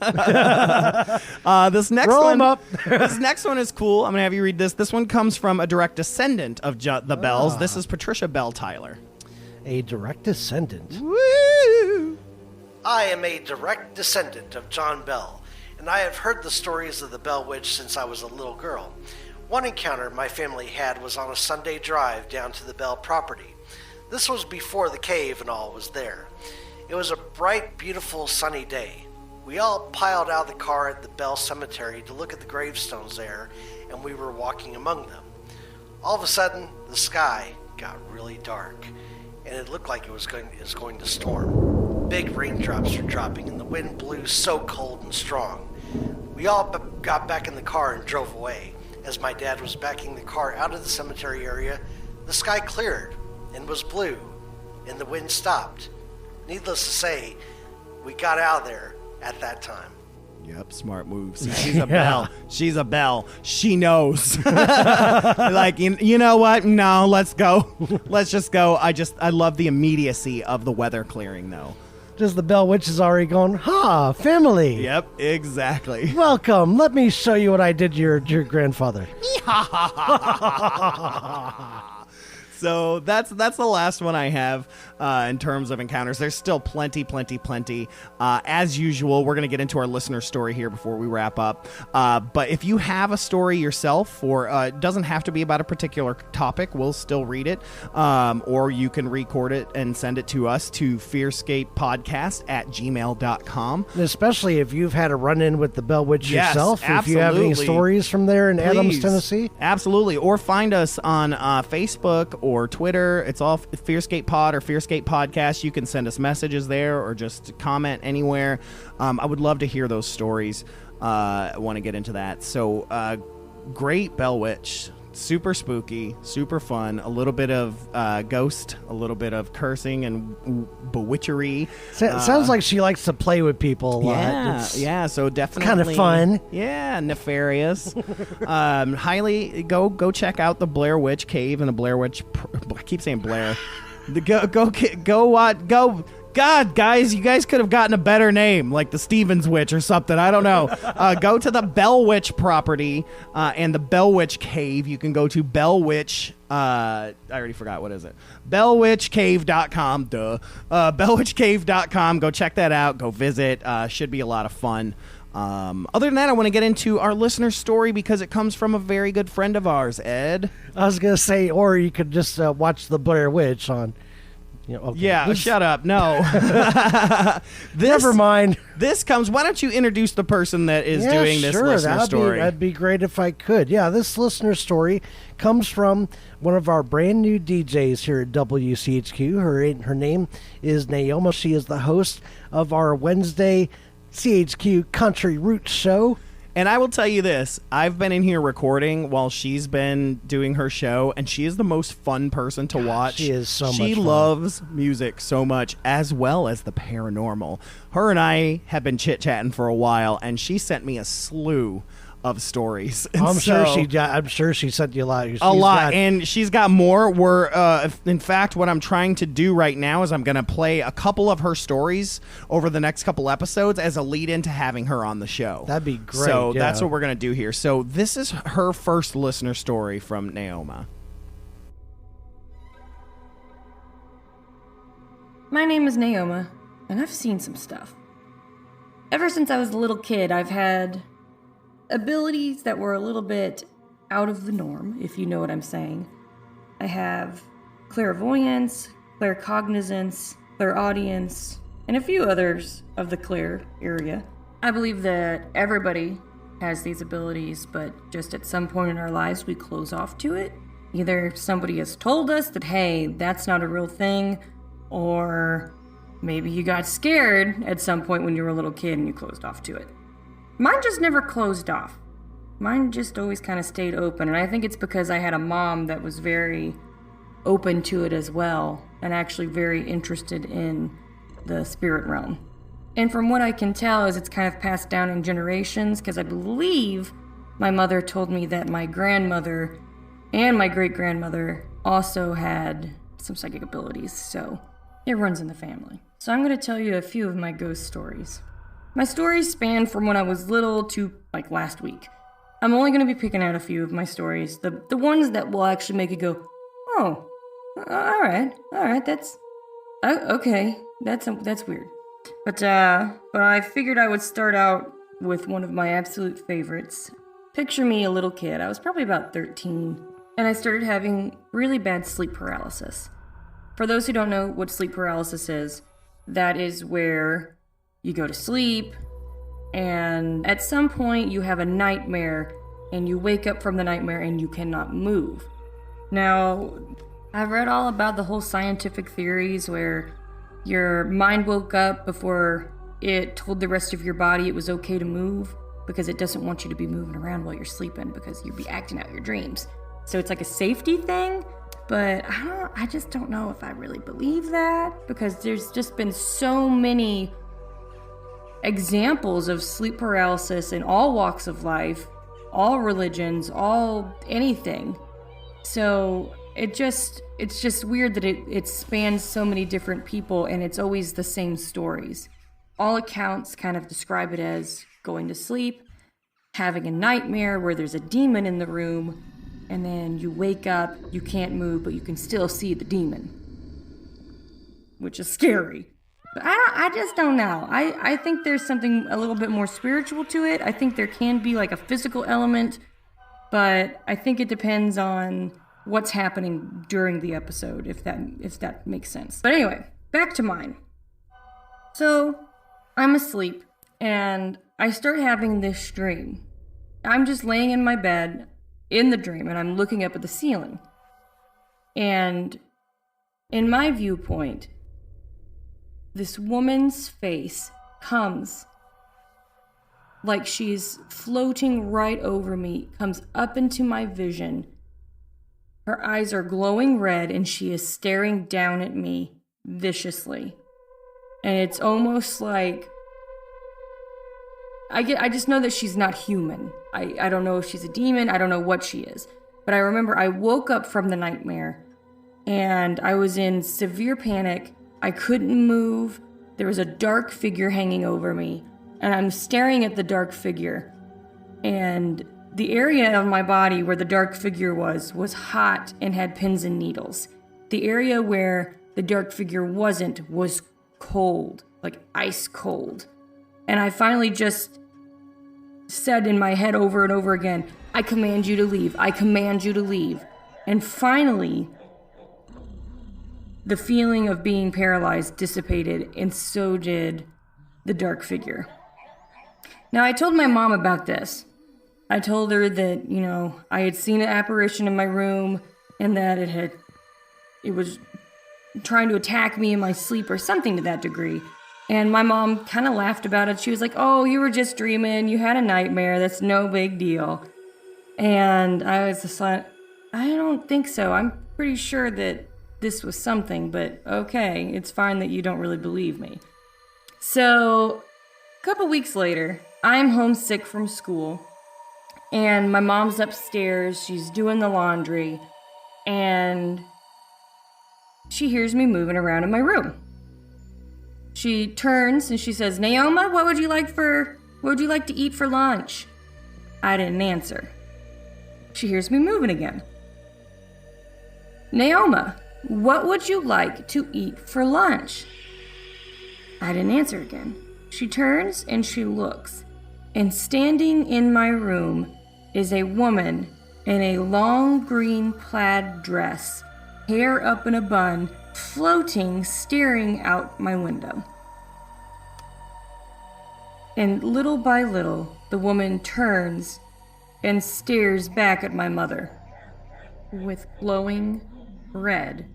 This next Roll one, 'em up. This next one is cool. I'm gonna have you read this. This one comes from a direct descendant of the Bells. This is Patricia Bell Tyler. A direct descendant. Woo! I am a direct descendant of John Bell, and I have heard the stories of the Bell Witch since I was a little girl. One encounter my family had was on a Sunday drive down to the Bell property. This was before the cave and all was there. It was a bright, beautiful, sunny day. We all piled out of the car at the Bell Cemetery to look at the gravestones there, and we were walking among them. All of a sudden, the sky got really dark, and it looked like it was going to storm. Big raindrops were dropping, and the wind blew so cold and strong. We all got back in the car and drove away. As my dad was backing the car out of the cemetery area, the sky cleared and was blue, and the wind stopped. Needless to say, we got out of there at that time. Yep, smart move. See, she's a Bell. She's a Bell. She knows. You know what? No, let's go. Let's just go. I love the immediacy of the weather clearing, though. Just the Bell Witch is already going, family. Yep, exactly. Welcome. Let me show you what I did to your grandfather. So that's the last one I have in terms of encounters. There's still plenty. As usual, we're going to get into our listener story here before we wrap up. But if you have a story yourself, or it doesn't have to be about a particular topic, we'll still read it. Or you can record it and send it to us to fearscapepodcast@gmail.com. Especially if you've had a run-in with the Bell Witch yourself. Absolutely. If you have any stories from there in Adams, Tennessee. Absolutely. Or find us on Facebook or Twitter. It's all FearScape Pod or FearScape Podcast. You can send us messages there or just comment anywhere. I would love to hear those stories. I want to get into that. So, great Bell Witch. Super spooky, super fun. A little bit of ghost, a little bit of cursing and bewitchery. Sounds like she likes to play with people a lot. Yeah. So definitely kind of fun. Yeah, nefarious. Highly go check out the Blair Witch Cave and the Blair Witch. I keep saying Blair. Go. God, guys, you guys could have gotten a better name, like the Stevens Witch or something. I don't know. Go to the Bell Witch property and the Bell Witch Cave. You can go to Bell Witch. I already forgot. What is it? BellWitchCave.com. BellWitchCave.com. Go check that out. Go visit. Should be a lot of fun. Other than that, I want to get into our listener story because it comes from a very good friend of ours, Ed. I was going to say, or you could just watch the Blair Witch on... Okay. Yeah, shut up. No. Never mind. This comes... Why don't you introduce the person that is doing this listener story? That'd be great if I could. Yeah, this listener story comes from one of our brand new DJs here at WCHQ. Her name is Naoma. She is the host of our Wednesday CHQ Country Roots show. And I will tell you this, I've been in here recording while she's been doing her show, and she is the most fun person to watch. She is so much fun. She loves music so much, as well as the paranormal. Her and I have been chit-chatting for a while, and she sent me a slew of stories. And I'm sure she sent you a lot. And she's got more. In fact, what I'm trying to do right now is I'm going to play a couple of her stories over the next couple episodes as a lead into having her on the show. That'd be great. So that's what we're going to do here. So this is her first listener story from Naoma. My name is Naoma, and I've seen some stuff. Ever since I was a little kid, I've had abilities that were a little bit out of the norm, if you know what I'm saying. I have clairvoyance, claircognizance, clairaudience, and a few others of the clair area. I believe that everybody has these abilities, but just at some point in our lives we close off to it. Either somebody has told us that, hey, that's not a real thing, or maybe you got scared at some point when you were a little kid and you closed off to it. Mine just never closed off. Mine just always kind of stayed open, and I think it's because I had a mom that was very open to it as well, and actually very interested in the spirit realm. And from what I can tell is it's kind of passed down in generations, because I believe my mother told me that my grandmother and my great-grandmother also had some psychic abilities, so it runs in the family. So I'm going to tell you a few of my ghost stories. My stories span from when I was little to, like, last week. I'm only going to be picking out a few of my stories, the ones that will actually make you go, oh, all right, that's, okay, that's weird. But I figured I would start out with one of my absolute favorites. Picture me a little kid. I was probably about 13, and I started having really bad sleep paralysis. For those who don't know what sleep paralysis is, that is where you go to sleep, and at some point you have a nightmare, and you wake up from the nightmare and you cannot move. Now, I've read all about the whole scientific theories where your mind woke up before it told the rest of your body it was okay to move, because it doesn't want you to be moving around while you're sleeping because you'd be acting out your dreams. So it's like a safety thing, but I just don't know if I really believe that, because there's just been so many examples of sleep paralysis in all walks of life, all religions, all anything. So it's just weird that it spans so many different people, and it's always the same stories. All accounts kind of describe it as going to sleep, having a nightmare where there's a demon in the room, and then you wake up, you can't move, but you can still see the demon, which is scary. But I just don't know. I think there's something a little bit more spiritual to it. I think there can be like a physical element, but I think it depends on what's happening during the episode, if that makes sense. But anyway, back to mine. So I'm asleep and I start having this dream. I'm just laying in my bed in the dream and I'm looking up at the ceiling. And in my viewpoint, this woman's face comes like she's floating right over me, comes up into my vision. Her eyes are glowing red and she is staring down at me viciously. And it's almost like I just know that she's not human. I don't know if she's a demon. I don't know what she is. But I remember I woke up from the nightmare and I was in severe panic. I couldn't move. There was a dark figure hanging over me. And I'm staring at the dark figure. And the area of my body where the dark figure was hot and had pins and needles. The area where the dark figure wasn't was cold, like ice cold. And I finally just said in my head over and over again, I command you to leave. I command you to leave. And finally, the feeling of being paralyzed dissipated, and so did the dark figure. Now, I told my mom about this. I told her that, I had seen an apparition in my room and that it was trying to attack me in my sleep or something to that degree. And my mom kind of laughed about it. She was like, oh, you were just dreaming. You had a nightmare. That's no big deal. And I was just like, I don't think so. I'm pretty sure that this was something, but okay, it's fine that you don't really believe me. So a couple weeks later, I'm homesick from school. And my mom's upstairs, she's doing the laundry, and she hears me moving around in my room. She turns and she says, Naoma, what would you like to eat for lunch? I didn't answer. She hears me moving again. Naoma, what would you like to eat for lunch? I didn't answer again. She turns and she looks, and standing in my room is a woman in a long green plaid dress, hair up in a bun, floating, staring out my window. And little by little, the woman turns and stares back at my mother with glowing red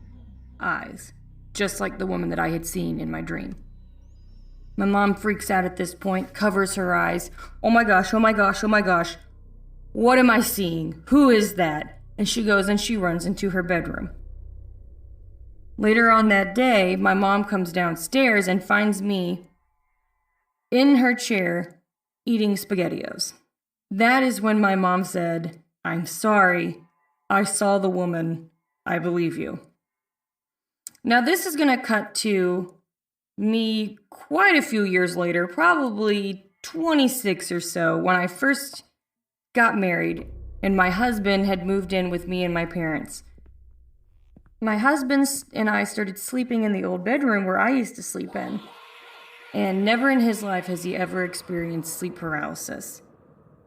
eyes, just like the woman that I had seen in my dream. My mom freaks out at this point, covers her eyes. Oh my gosh, oh my gosh, oh my gosh. What am I seeing? Who is that? And she goes and she runs into her bedroom. Later on that day, my mom comes downstairs and finds me in her chair eating SpaghettiOs. That is when my mom said, I'm sorry, I saw the woman, I believe you. Now this is going to cut to me quite a few years later, probably 26 or so, when I first got married and my husband had moved in with me and my parents. My husband and I started sleeping in the old bedroom where I used to sleep in, and never in his life has he ever experienced sleep paralysis.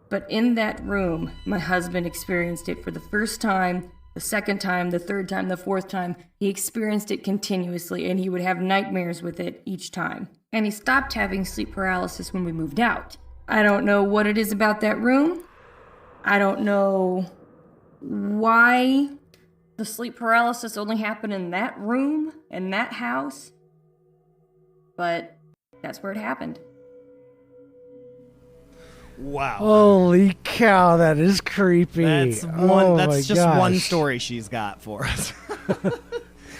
But in that room, my husband experienced it for the first time, the second time, the third time, the fourth time. He experienced it continuously, and he would have nightmares with it each time. And he stopped having sleep paralysis when we moved out. I don't know what it is about that room. I don't know why the sleep paralysis only happened in that room, in that house. But that's where it happened. Wow. Holy cow, that is creepy. That's just one story she's got for us.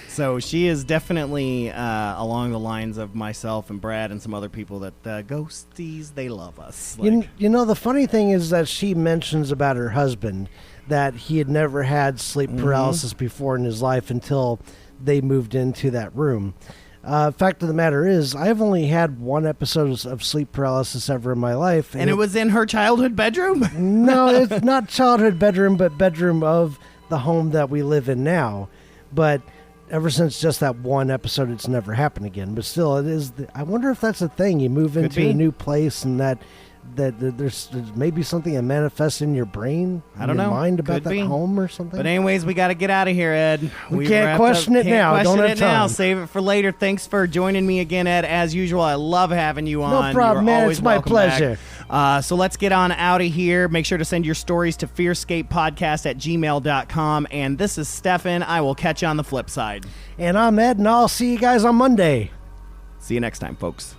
So she is definitely along the lines of myself and Brad and some other people that ghosties, they love us. Like, you know, the funny thing is that she mentions about her husband that he had never had sleep paralysis before in his life until they moved into that room. Fact of the matter is, I've only had one episode of sleep paralysis ever in my life. And it was in her childhood bedroom? No, it's not childhood bedroom, but bedroom of the home that we live in now. But ever since just that one episode, it's never happened again. But still, it is. I wonder if that's a thing. You move into a new place and that there's maybe something that manifests in your brain, I don't know, your mind about Could that be. home or something. But anyways, we got to get out of here, Ed. We can't question it now. Don't have time. Now. Save it for later. Thanks for joining me again, Ed. As usual, I love having you on. No problem, man. It's my pleasure. So let's get on out of here. Make sure to send your stories to fearscapepodcast@gmail.com. And this is Stefan. I will catch you on the flip side. And I'm Ed, and I'll see you guys on Monday. See you next time, folks.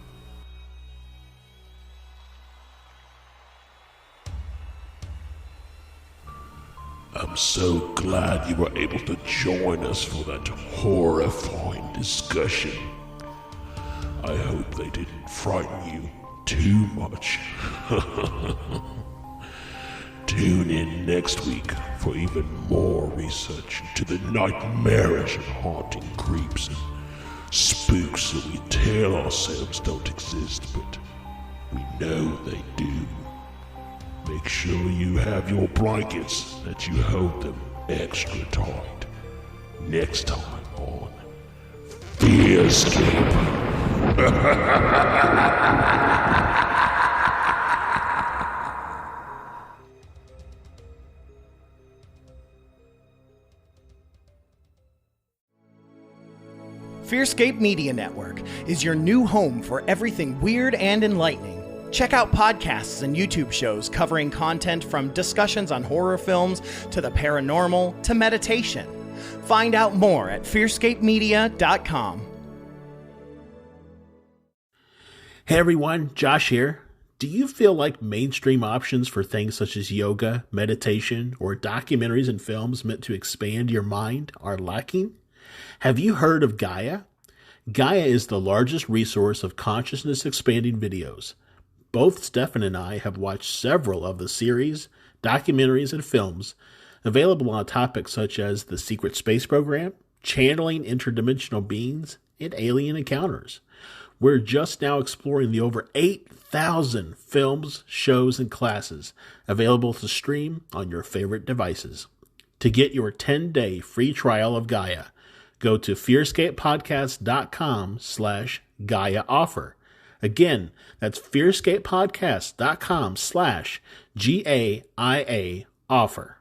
I'm so glad you were able to join us for that horrifying discussion. I hope they didn't frighten you too much. Tune in next week for even more research into the nightmarish and haunting creeps and spooks that we tell ourselves don't exist, but we know they do. Make sure you have your blankets, that you hold them extra tight. Next time on FearScape. FearScape Media Network is your new home for everything weird and enlightening. Check out podcasts and YouTube shows covering content from discussions on horror films to the paranormal to meditation. Find out more at fearscapemedia.com. Hey everyone, Josh here. Do you feel like mainstream options for things such as yoga, meditation, or documentaries and films meant to expand your mind are lacking? Have you heard of Gaia? Gaia is the largest resource of consciousness expanding videos. Both Stefan and I have watched several of the series, documentaries, and films available on topics such as the secret space program, channeling interdimensional beings, and alien encounters. We're just now exploring the over 8,000 films, shows, and classes available to stream on your favorite devices. To get your 10-day free trial of Gaia, go to fearscapepodcast.com/Gaia offer. Again, that's fearscapepodcast.com/GAIA offer.